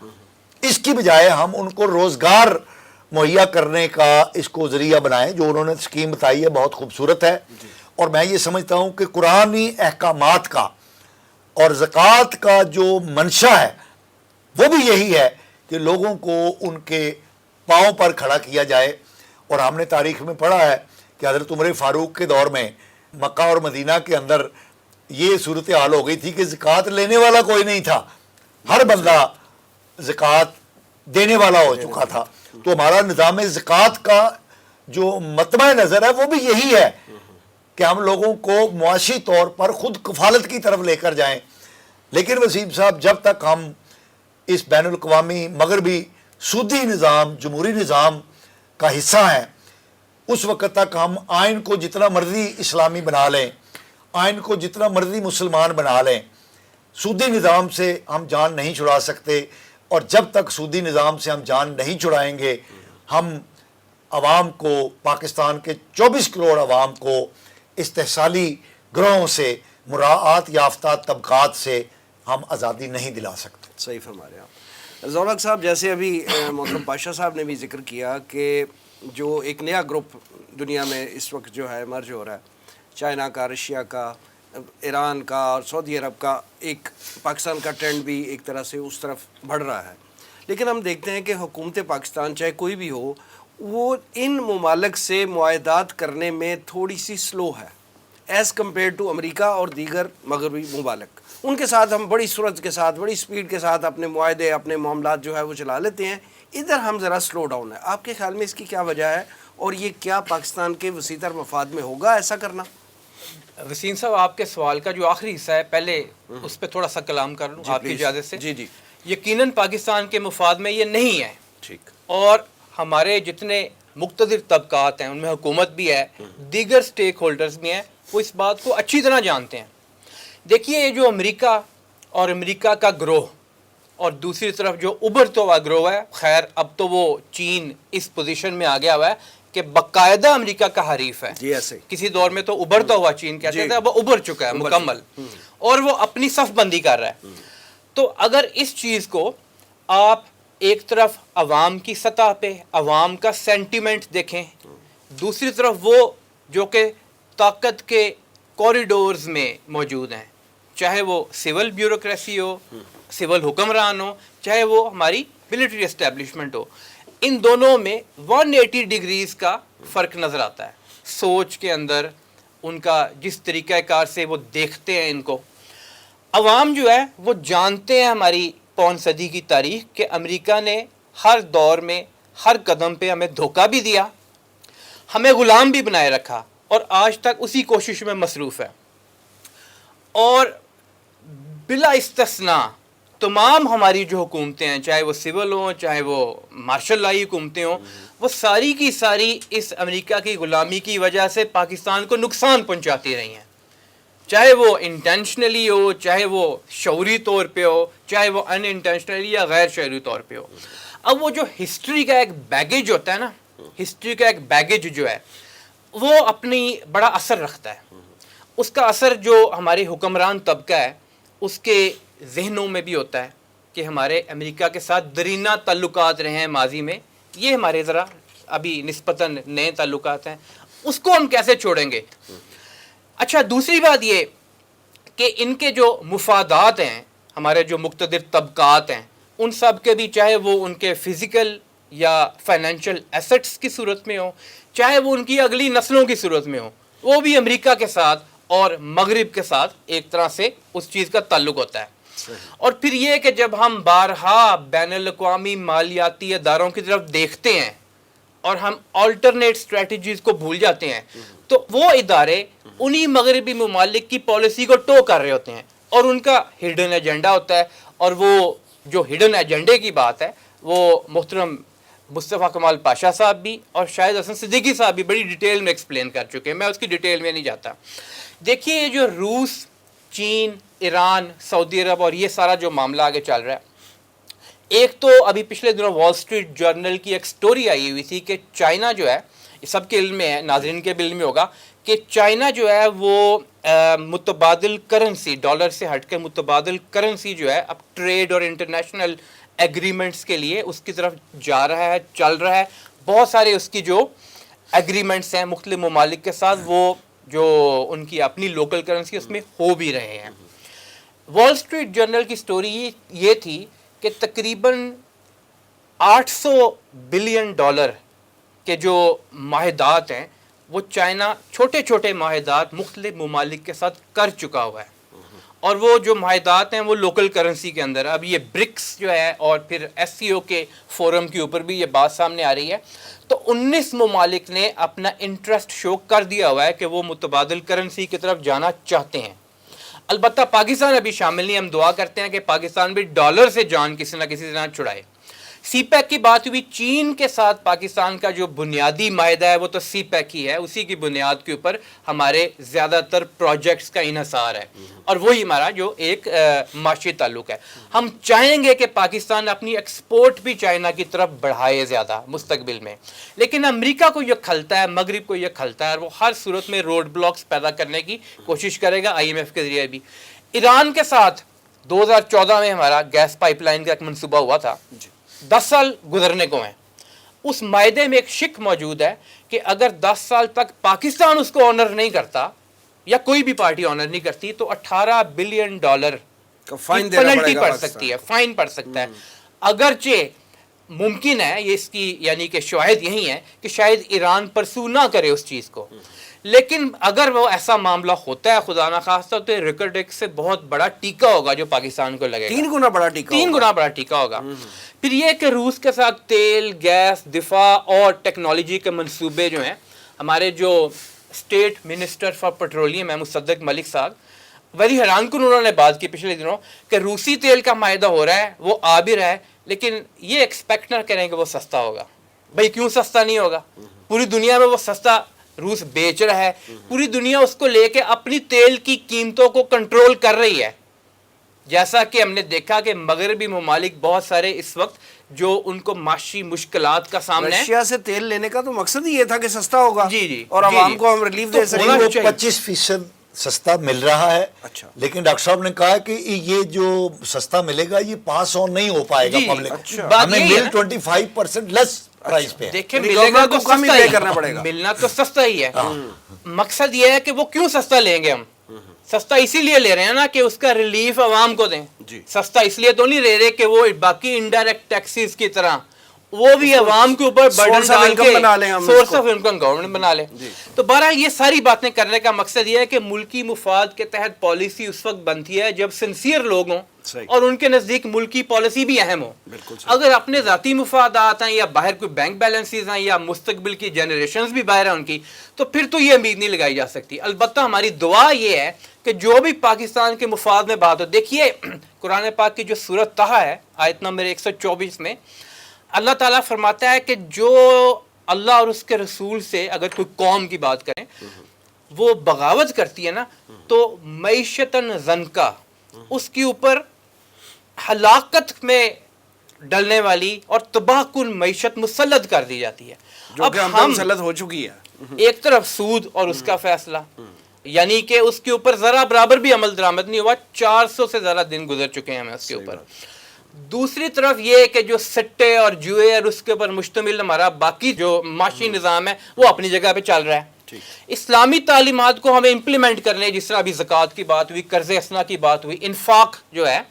اس کی بجائے ہم ان کو روزگار مہیا کرنے کا اس کو ذریعہ بنائیں. جو انہوں نے اسکیم بتائی ہے بہت خوبصورت ہے. اور میں یہ سمجھتا ہوں کہ قرآنی احکامات کا اور زکوٰۃ کا جو منشا ہے وہ بھی یہی ہے کہ لوگوں کو ان کے پاؤں پر کھڑا کیا جائے. اور ہم نے تاریخ میں پڑھا ہے کہ حضرت عمر فاروق کے دور میں مکہ اور مدینہ کے اندر یہ صورتحال ہو گئی تھی کہ زکوٰۃ لینے والا کوئی نہیں تھا, ہر بندہ زکوٰۃ دینے والا ہو چکا تھا. تو ہمارا نظام زکوٰۃ کا جو مطمع نظر ہے وہ بھی یہی ہے کہ ہم لوگوں کو معاشی طور پر خود کفالت کی طرف لے کر جائیں. لیکن وسیم صاحب, جب تک ہم اس بین الاقوامی مغربی سودی نظام, جمہوری نظام کا حصہ ہیں, اس وقت تک ہم آئین کو جتنا مرضی اسلامی بنا لیں, آئین کو جتنا مرضی مسلمان بنا لیں, سودی نظام سے ہم جان نہیں چھڑا سکتے. اور جب تک سودی نظام سے ہم جان نہیں چھڑائیں گے, ہم عوام کو, پاکستان کے 24 کروڑ عوام کو استحصالی گروہوں سے, مراعات یافتہ طبقات سے ہم آزادی نہیں دلا سکتے. صحیح فرما رہے ہیں آپ. ذوالق صاحب, جیسے ابھی محترم پاشا صاحب نے بھی ذکر کیا کہ جو ایک نیا گروپ دنیا میں اس وقت جو ہے مرج ہو رہا ہے, چائنا کا, رشیا کا, ایران کا اور سعودی عرب کا, ایک پاکستان کا ٹرینڈ بھی ایک طرح سے اس طرف بڑھ رہا ہے. لیکن ہم دیکھتے ہیں کہ حکومت پاکستان چاہے کوئی بھی ہو, وہ ان ممالک سے معاہدات کرنے میں تھوڑی سی سلو ہے ایز کمپیئر ٹو امریکہ اور دیگر مغربی ممالک. ان کے ساتھ ہم بڑی سرعت کے ساتھ, بڑی سپیڈ کے ساتھ اپنے معاہدے, اپنے معاملات جو ہے وہ چلا لیتے ہیں. ادھر ہم ذرا سلو ڈاؤن ہے. آپ کے خیال میں اس کی کیا وجہ ہے, اور یہ کیا پاکستان کے وسیع تر مفاد میں ہوگا ایسا کرنا؟ وسیم صاحب, آپ کے سوال کا جو آخری حصہ ہے پہلے اس پہ تھوڑا سا کلام کر لوں آپ کی اجازت سے. جی جی. یقیناً پاکستان کے مفاد میں یہ نہیں ہے. ٹھیک. اور ہمارے جتنے مقتدر طبقات ہیں ان میں حکومت بھی ہے, دیگر سٹیک ہولڈرز بھی ہیں, وہ اس بات کو اچھی طرح جانتے ہیں. دیکھیے, یہ جو امریکہ اور امریکہ کا گروہ اور دوسری طرف جو ابھرتا ہوا گروہ ہے, خیر اب تو وہ چین اس پوزیشن میں آ گیا ہوا ہے کہ باقاعدہ امریکہ کا حریف ہے. جی ایسے کسی دور میں تو ابھرتا ہوا چین کہتے تھے, اب وہ ابھر چکا ہے مکمل, اور وہ اپنی صف بندی کر رہا ہے. تو اگر اس چیز کو آپ ایک طرف عوام کی سطح پہ عوام کا سینٹیمنٹ دیکھیں، دوسری طرف وہ جو کہ طاقت کے کوریڈورز میں موجود ہیں، چاہے وہ سول بیوروکریسی ہو، سول حکمران ہو، چاہے وہ ہماری ملٹری اسٹیبلشمنٹ ہو، ان دونوں میں 180 ڈگریز کا فرق نظر آتا ہے سوچ کے اندر، ان کا جس طریقہ کار سے وہ دیکھتے ہیں ان کو. عوام جو ہے وہ جانتے ہیں ہماری پون صدی کی تاریخ کہ امریکہ نے ہر دور میں ہر قدم پہ ہمیں دھوکہ بھی دیا، ہمیں غلام بھی بنائے رکھا، اور آج تک اسی کوشش میں مصروف ہے. اور بلا استثناء تمام ہماری جو حکومتیں ہیں، چاہے وہ سول ہوں، چاہے وہ مارشل لائی حکومتیں ہوں، وہ ساری کی ساری اس امریکہ کی غلامی کی وجہ سے پاکستان کو نقصان پہنچاتی رہی ہیں، چاہے وہ انٹینشنلی ہو، چاہے وہ شعوری طور پہ ہو، چاہے وہ ان انٹینشنلی یا غیر شعوری طور پہ ہو. اب وہ جو ہسٹری کا ایک بیگیج ہوتا ہے نا، ہسٹری کا ایک بیگیج جو ہے وہ اپنی بڑا اثر رکھتا ہے. اس کا اثر جو ہمارے حکمران طبقہ ہے اس کے ذہنوں میں بھی ہوتا ہے کہ ہمارے امریکہ کے ساتھ درینہ تعلقات رہے ہیں ماضی میں، یہ ہمارے ذرا ابھی نسبتاً نئے تعلقات ہیں، اس کو ہم کیسے چھوڑیں گے. اچھا، دوسری بات یہ کہ ان کے جو مفادات ہیں، ہمارے جو مقتدر طبقات ہیں، ان سب کے بھی، چاہے وہ ان کے فزیکل یا فائنینشیل ایسٹس کی صورت میں ہوں، چاہے وہ ان کی اگلی نسلوں کی صورت میں ہوں، وہ بھی امریکہ کے ساتھ اور مغرب کے ساتھ ایک طرح سے اس چیز کا تعلق ہوتا ہے. اور پھر یہ کہ جب ہم بارہا بین الاقوامی مالیاتی اداروں کی طرف دیکھتے ہیں اور ہم آلٹرنیٹ اسٹریٹجیز کو بھول جاتے ہیں، تو وہ ادارے انہی مغربی ممالک کی پالیسی کو ٹو کر رہے ہوتے ہیں، اور ان کا ہڈن ایجنڈا ہوتا ہے. اور وہ جو ہڈن ایجنڈے کی بات ہے وہ محترم مصطفیٰ کمال پاشا صاحب بھی اور شاہد حسن صدیقی صاحب بھی بڑی ڈیٹیل میں ایکسپلین کر چکے ہیں، میں اس کی ڈیٹیل میں نہیں جاتا. دیکھیے، یہ جو روس، چین، ایران، سعودی عرب اور یہ سارا جو معاملہ آگے چل رہا ہے، ایک تو ابھی پچھلے دنوں وال اسٹریٹ جرنل کی ایک سٹوری آئی ہوئی تھی کہ چائنا جو ہے، یہ سب کے علم میں ہے، ناظرین کے بھی علم میں ہوگا کہ چائنا جو ہے وہ متبادل کرنسی، ڈالر سے ہٹ کے متبادل کرنسی جو ہے اب ٹریڈ اور انٹرنیشنل ایگریمنٹس کے لیے اس کی طرف جا رہا ہے، چل رہا ہے. بہت سارے اس کی جو ایگریمنٹس ہیں مختلف ممالک کے ساتھ، وہ جو ان کی اپنی لوکل کرنسی اس میں ہو بھی رہے ہیں. وال اسٹریٹ جرنل کی سٹوری یہ تھی کہ تقریباً 800 بلین ڈالر کے جو معاہدات ہیں وہ چائنا چھوٹے چھوٹے معاہدات مختلف ممالک کے ساتھ کر چکا ہوا ہے، اور وہ جو معاہدات ہیں وہ لوکل کرنسی کے اندر. اب یہ برکس جو ہے اور پھر ایس سی او کے فورم کے اوپر بھی یہ بات سامنے آ رہی ہے. تو 19 ممالک نے اپنا انٹرسٹ شو کر دیا ہوا ہے کہ وہ متبادل کرنسی کی طرف جانا چاہتے ہیں. البتہ پاکستان ابھی شامل نہیں. ہم دعا کرتے ہیں کہ پاکستان بھی ڈالر سے جان کسی نہ کسی طرح چھڑائے. سی پیک کی بات ہوئی، چین کے ساتھ پاکستان کا جو بنیادی معاہدہ ہے وہ تو سی پیک ہی ہے، اسی کی بنیاد کے اوپر ہمارے زیادہ تر پروجیکٹس کا انحصار ہے، اور وہی ہمارا جو ایک معاشی تعلق ہے. ہم چاہیں گے کہ پاکستان اپنی ایکسپورٹ بھی چائنا کی طرف بڑھائے زیادہ مستقبل میں، لیکن امریکہ کو یہ کھلتا ہے، مغرب کو یہ کھلتا ہے، اور وہ ہر صورت میں روڈ بلاکس پیدا کرنے کی کوشش کرے گا، IMF کے ذریعے بھی. ایران کے ساتھ 2014 میں ہمارا گیس پائپ لائن کا ایک منصوبہ ہوا تھا، 10 سال گزرنے کو ہیں. اس معاہدے میں ایک شک موجود ہے کہ اگر 10 سال تک پاکستان اس کو آنر نہیں کرتا یا کوئی بھی پارٹی آنر نہیں کرتی تو 18 بلین ڈالر فائن پینلٹی پڑ سکتی ہے، فائن پڑ سکتا ہے. اگرچہ ممکن ہے، یہ اس کی یعنی کہ شواہد یہی ہیں کہ شاید ایران پرسو نہ کرے اس چیز کو، لیکن اگر وہ ایسا معاملہ ہوتا ہے خدا نخواستہ تو ریکارڈ ایک سے بہت بڑا ٹیکہ ہوگا جو پاکستان کو لگے گا. 3 گنا بڑا ٹیکہ، 3 گنا بڑا ٹیکہ ہوگا. پھر یہ کہ روس کے ساتھ تیل، گیس، دفاع اور ٹیکنالوجی کے منصوبے جو ہیں، ہمارے جو اسٹیٹ منسٹر فار پیٹرولیم ہے مصدق ملک صاحب، بڑی حیران کن انہوں نے بات کی پچھلے دنوں کہ روسی تیل کا معاہدہ ہو رہا ہے، وہ آ بھی رہا ہے، لیکن یہ ایکسپیکٹ نہ کریں کہ وہ سستا ہوگا. بھائی کیوں سستا نہیں ہوگا؟ پوری دنیا میں وہ سستا روس بیچ رہا ہے، پوری دنیا اس کو لے کے اپنی تیل کی قیمتوں کو کنٹرول کر رہی ہے. جیسا کہ ہم نے دیکھا کہ مغربی ممالک بہت سارے اس وقت جو ان کو معاشی مشکلات کا سامنا ہے. رشیا سے تیل لینے کا تو مقصد ہی یہ تھا کہ سستا ہوگا، جی اور عوام کو ہم ریلیف دے سکیں. 25% سستا مل رہا ہے. اچھا. لیکن ڈاکٹر صاحب نے کہا کہ یہ جو سستا ملے گا یہ پاس آن نہیں ہو پائے گا جی، پبلک. اچھا. ہمیں مل 25% لیس پرائز پہ ہے. دیکھیں یعنی ملے گا گورنمنٹ تو کو کم ہی سستا پے ہی کرنا پڑے گا. ملنا تو سستا ہی ہے. مقصد یہ ہے کہ وہ کیوں سستا لیں گے ہم؟ سستا اسی لیے لے رہے ہیں نا کہ اس کا ریلیف عوام کو دیں. جی. سستا اس لیے تو نہیں لے رہے کہ وہ باقی انڈائریکٹ ٹیکسز کی طرح وہ بھی عوام کے اوپر برڈن source of ڈال income کے بنا لیں ہم سورس اس کو. آف انکم گورنمنٹ بنا لے. تو بہرحال یہ ساری باتیں کرنے کا مقصد یہ ہے کہ ملکی مفاد کے تحت پالیسی اس وقت بنتی ہے جب سنسیئر لوگ ہوں صحیح. اور ان کے نزدیک ملکی پالیسی بھی اہم ہو. بالکل صحیح. اگر اپنے ذاتی مفادات ہیں یا باہر کوئی بینک بیلنسز ہیں یا مستقبل کی جنریشنز بھی باہر ہیں ان کی، تو پھر تو یہ امید نہیں لگائی جا سکتی. البتہ ہماری دعا یہ ہے کہ جو بھی پاکستان کے مفاد میں بات ہو. دیکھیے قرآن پاک کی جو سورۃ طٰہٰ ہے آیت نمبر 124 میں اللہ تعالیٰ فرماتا ہے کہ جو اللہ اور اس کے رسول سے اگر کوئی قوم کی بات کریں وہ بغاوت کرتی ہے نا تو معیشتاً زنکا اس کے اوپر ہلاکت میں ڈلنے والی اور تباہ کن معیشت مسلط کر دی جاتی ہے. جو کہ ہم پہ مسلط ہو چکی ہے. ایک طرف سود اور اس کا فیصلہ، یعنی کہ اس کے اوپر ذرا برابر بھی عمل درآمد نہیں ہوا. 400 سے زیادہ دن گزر چکے ہیں ہمیں اس کے اوپر. دوسری طرف یہ کہ جو سٹے اور جوئے اور اس کے اوپر مشتمل ہمارا باقی جو معاشی نظام ہے وہ اپنی جگہ پہ چل رہا ہے. اسلامی تعلیمات کو ہمیں امپلیمنٹ کرنے، جس طرح ابھی زکوٰۃ کی بات ہوئی، قرض حسنہ کی بات ہوئی، انفاق جو ہے،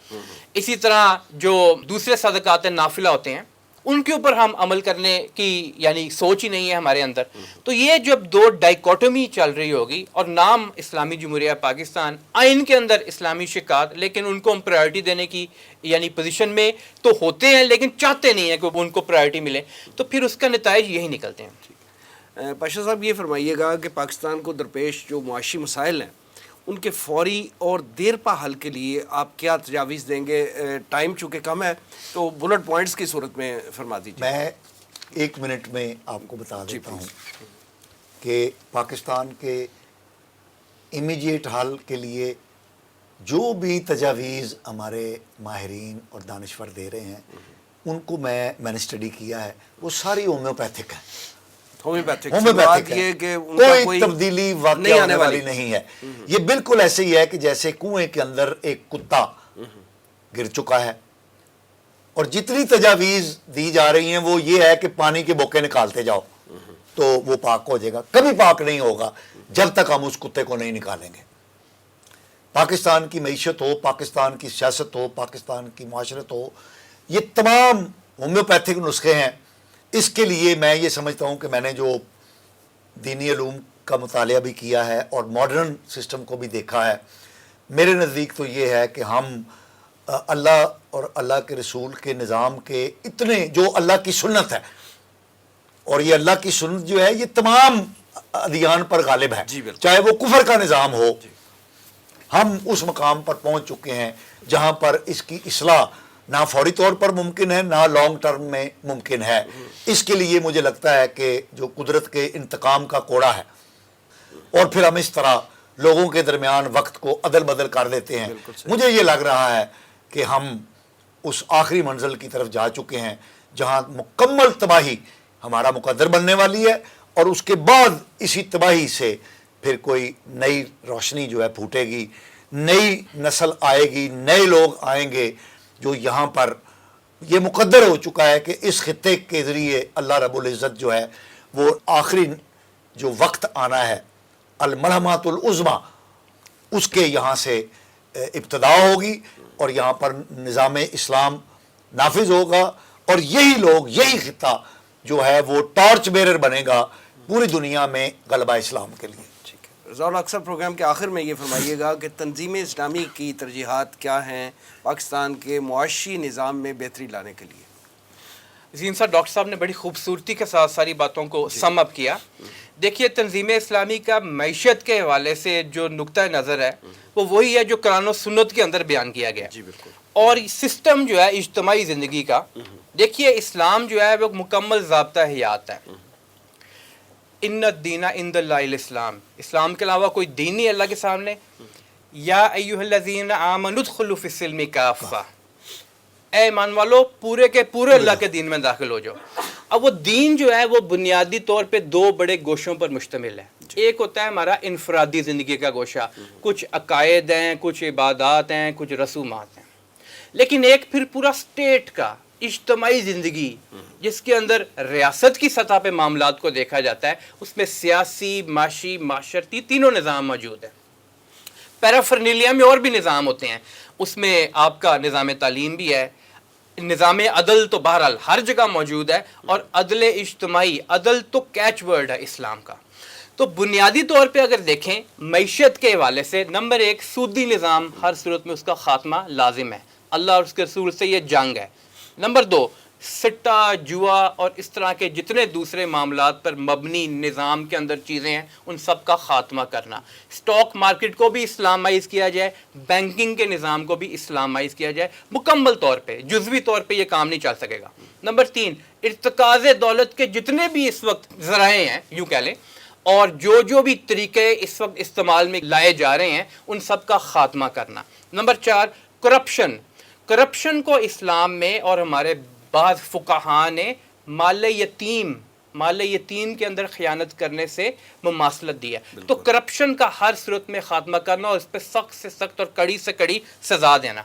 اسی طرح جو دوسرے صدقات نافلہ ہوتے ہیں ان کے اوپر ہم عمل کرنے کی یعنی سوچ ہی نہیں ہے ہمارے اندر. تو یہ جب دو ڈائیکوٹمی چل رہی ہوگی اور نام اسلامی جمہوریہ پاکستان، آئین کے اندر اسلامی شکات، لیکن ان کو ہم پرائیورٹی دینے کی یعنی پوزیشن میں تو ہوتے ہیں لیکن چاہتے نہیں ہیں کہ ان کو پرائیورٹی ملے، تو پھر اس کا نتائج یہی نکلتے ہیں. پاشا صاحب یہ فرمائیے گا کہ پاکستان کو درپیش جو معاشی مسائل ہیں ان کے فوری اور دیر پا حل کے لیے آپ کیا تجاویز دیں گے؟ ٹائم چونکہ کم ہے تو بلٹ پوائنٹس کی صورت میں فرما دیجیے. میں 1 منٹ میں آپ کو بتا دیتا ہوں کہ پاکستان کے امیجیٹ حل کے لیے جو بھی تجاویز ہمارے ماہرین اور دانشور دے رہے ہیں ان کو میں نے اسٹڈی کیا ہے، وہ ساری ہومیوپیتھک ہیں. ہومیوپیتھک ہے، کوئی تبدیلی واقع ہونے والی نہیں ہے. یہ بالکل ایسے ہی ہے کہ جیسے کنویں کے اندر ایک کتا گر چکا ہے اور جتنی تجاویز دی جا رہی ہیں وہ یہ ہے کہ پانی کے بوکے نکالتے جاؤ تو وہ پاک ہو جائے گا. کبھی پاک نہیں ہوگا جب تک ہم اس کتے کو نہیں نکالیں گے. پاکستان کی معیشت ہو، پاکستان کی سیاست ہو، پاکستان کی معاشرت ہو، یہ تمام ہومیوپیتھک نسخے ہیں. اس کے لیے میں یہ سمجھتا ہوں کہ میں نے جو دینی علوم کا مطالعہ بھی کیا ہے اور ماڈرن سسٹم کو بھی دیکھا ہے، میرے نزدیک تو یہ ہے کہ ہم اللہ اور اللہ کے رسول کے نظام کے اتنے جو اللہ کی سنت ہے، اور یہ اللہ کی سنت جو ہے یہ تمام ادیان پر غالب ہے، چاہے وہ کفر کا نظام ہو. ہم اس مقام پر پہنچ چکے ہیں جہاں پر اس کی اصلاح نہ فوری طور پر ممکن ہے نہ لانگ ٹرم میں ممکن ہے. اس کے لیے مجھے لگتا ہے کہ جو قدرت کے انتقام کا کوڑا ہے اور پھر ہم اس طرح لوگوں کے درمیان وقت کو عدل بدل کر دیتے ہیں، مجھے یہ لگ رہا ہے کہ ہم اس آخری منزل کی طرف جا چکے ہیں جہاں مکمل تباہی ہمارا مقدر بننے والی ہے، اور اس کے بعد اسی تباہی سے پھر کوئی نئی روشنی جو ہے پھوٹے گی، نئی نسل آئے گی، نئے لوگ آئیں گے جو یہاں پر یہ مقدر ہو چکا ہے کہ اس خطے کے ذریعے اللہ رب العزت جو ہے وہ آخری جو وقت آنا ہے الملحمات العظمیٰ اس کے یہاں سے ابتدا ہوگی اور یہاں پر نظام اسلام نافذ ہوگا، اور یہی لوگ، یہی خطہ جو ہے وہ ٹارچ بیرر بنے گا پوری دنیا میں غلبہ اسلام کے لیے. رضا اکثر پروگرام کے آخر میں یہ فرمائیے گا کہ تنظیم اسلامی کی ترجیحات کیا ہیں پاکستان کے معاشی نظام میں بہتری لانے کے لیے؟ عظیم صاحب، ڈاکٹر صاحب نے بڑی خوبصورتی کے ساتھ ساری باتوں کو سم اپ کیا. دیکھیے تنظیم اسلامی کا معیشت کے حوالے سے جو نقطہ نظر ہے وہ وہی ہے جو قرآن و سنت کے اندر بیان کیا گیا. جی بالکل. اور سسٹم جو ہے اجتماعی زندگی کا، دیکھیے اسلام جو ہے وہ مکمل ضابطہ حیات ہے. ان الدین عند اللہ الاسلام، اسلام کے علاوہ کوئی دین نہیں اللہ کے سامنے. یا ایھا الذین آمنوا ادخلوا فی السلم کافہ، اے ایمان والو پورے کے پورے اللہ کے دین میں داخل ہو جاؤ. اب وہ دین جو ہے وہ بنیادی طور پہ دو بڑے گوشوں پر مشتمل ہے. ایک ہوتا ہے ہمارا انفرادی زندگی کا گوشہ, کچھ عقائد ہیں, کچھ عبادات ہیں, کچھ رسومات ہیں. لیکن ایک پھر پورا اسٹیٹ کا اجتماعی زندگی جس کے اندر ریاست کی سطح پہ معاملات کو دیکھا جاتا ہے, اس میں سیاسی, معاشی, معاشرتی تینوں نظام موجود ہیں. پیرافرنیلیا میں اور بھی نظام ہوتے ہیں, اس میں آپ کا نظام تعلیم بھی ہے, نظام عدل تو بہرحال ہر جگہ موجود ہے, اور عدل اجتماعی, عدل تو کیچ ورڈ ہے اسلام کا. تو بنیادی طور پہ اگر دیکھیں معیشت کے حوالے سے, نمبر ایک سودی نظام ہر صورت میں اس کا خاتمہ لازم ہے, اللہ اور اس کے رسول سے یہ جنگ ہے. نمبر دو, سٹا, جوا اور اس طرح کے جتنے دوسرے معاملات پر مبنی نظام کے اندر چیزیں ہیں ان سب کا خاتمہ کرنا. اسٹاک مارکیٹ کو بھی اسلامائز کیا جائے, بینکنگ کے نظام کو بھی اسلامائز کیا جائے. مکمل طور پہ, جزوی طور پہ یہ کام نہیں چل سکے گا. نمبر تین, ارتکاز دولت کے جتنے بھی اس وقت ذرائع ہیں یوں کہہ لیں, اور جو بھی طریقے اس وقت استعمال میں لائے جا رہے ہیں ان سب کا خاتمہ کرنا. نمبر چار, کرپشن کو اسلام میں اور ہمارے بعض فقہاء نے مال یتیم کے اندر خیانت کرنے سے مماثلت دی ہے. تو کرپشن کا ہر صورت میں خاتمہ کرنا اور اس پہ سخت سے سخت اور کڑی سے کڑی سزا دینا.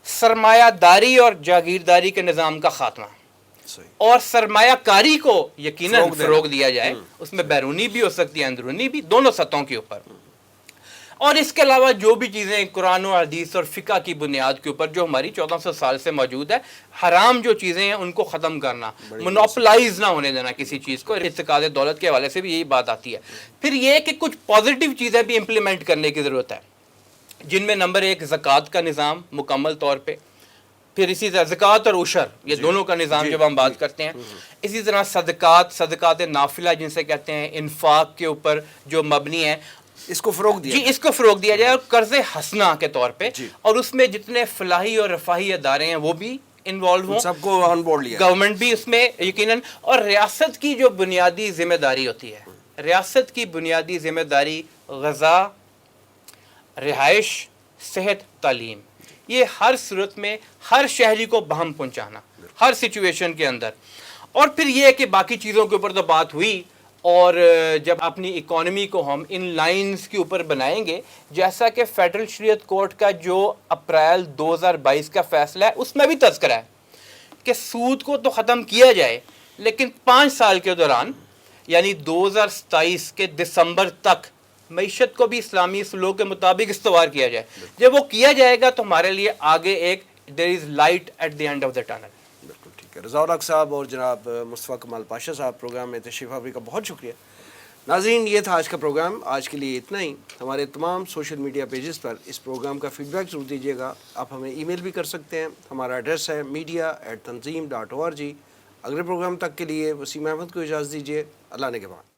سرمایہ داری اور جاگیرداری کے نظام کا خاتمہ, اور سرمایہ کاری کو یقیناً فروغ دیا جائے. اس میں بیرونی بھی ہو سکتی ہے, اندرونی بھی, دونوں سطحوں کے اوپر. اور اس کے علاوہ جو بھی چیزیں قرآن و حدیث اور فقہ کی بنیاد کے اوپر جو ہماری 1400 سال سے موجود ہے, حرام جو چیزیں ہیں ان کو ختم کرنا, مونوپلائز نہ ہونے دینا کسی چیز کو. ارتکاز دولت کے حوالے سے بھی یہی بات آتی ہے. پھر یہ کہ کچھ پازیٹیو چیزیں بھی امپلیمنٹ کرنے کی ضرورت ہے, جن میں نمبر ایک زکوٰۃ کا نظام مکمل طور پہ, پھر اسی طرح زکوٰۃ اور عشر, یہ دونوں کا نظام جب ہم بات کرتے ہیں. اسی طرح صدقات نافلہ جن سے کہتے ہیں, انفاق کے اوپر جو مبنی ہے, اس کو فروغ دیا اس کو فروغ دیا جائے, اور قرض حسنہ کے طور پہ, اور اس میں جتنے فلاحی اور رفاہی ادارے ہیں وہ بھی انوالو ہوں, سب کو آن بورڈ لیا, گورنمنٹ بھی اس میں یقیناً. اور ریاست کی جو بنیادی ذمہ داری ہوتی ہے, ریاست کی بنیادی ذمہ داری غذا, رہائش, صحت, تعلیم, یہ ہر صورت میں ہر شہری کو بہم پہنچانا ہر سچویشن کے اندر. اور پھر یہ کہ باقی چیزوں کے اوپر تو بات ہوئی, اور جب اپنی اکانومی کو ہم ان لائنز کے اوپر بنائیں گے, جیسا کہ فیڈرل شریعت کورٹ کا جو اپریل 2022 کا فیصلہ ہے اس میں بھی تذکرہ ہے کہ سود کو تو ختم کیا جائے, لیکن 5 سال کے دوران یعنی 2027 کے دسمبر تک معیشت کو بھی اسلامی اصولوں کے مطابق استوار کیا جائے. جب وہ کیا جائے گا تو ہمارے لیے آگے ایک there is light at the end of the tunnel. بالکل ٹھیک ہے. رضا الحق صاحب اور جناب مصطفیٰ کمال پاشا صاحب پروگرام میں تشریف آوری کا بہت شکریہ. ناظرین, یہ تھا آج کا پروگرام. آج کے لیے اتنا ہی. ہمارے تمام سوشل میڈیا پیجز پر اس پروگرام کا فیڈ بیک ضرور دیجیے گا. آپ ہمیں ای میل بھی کر سکتے ہیں, ہمارا ایڈریس ہے media@tanzeem.org. اگلے پروگرام تک کے لیے وسیم احمد کو اجازت دیجیے. اللہ نگہبان.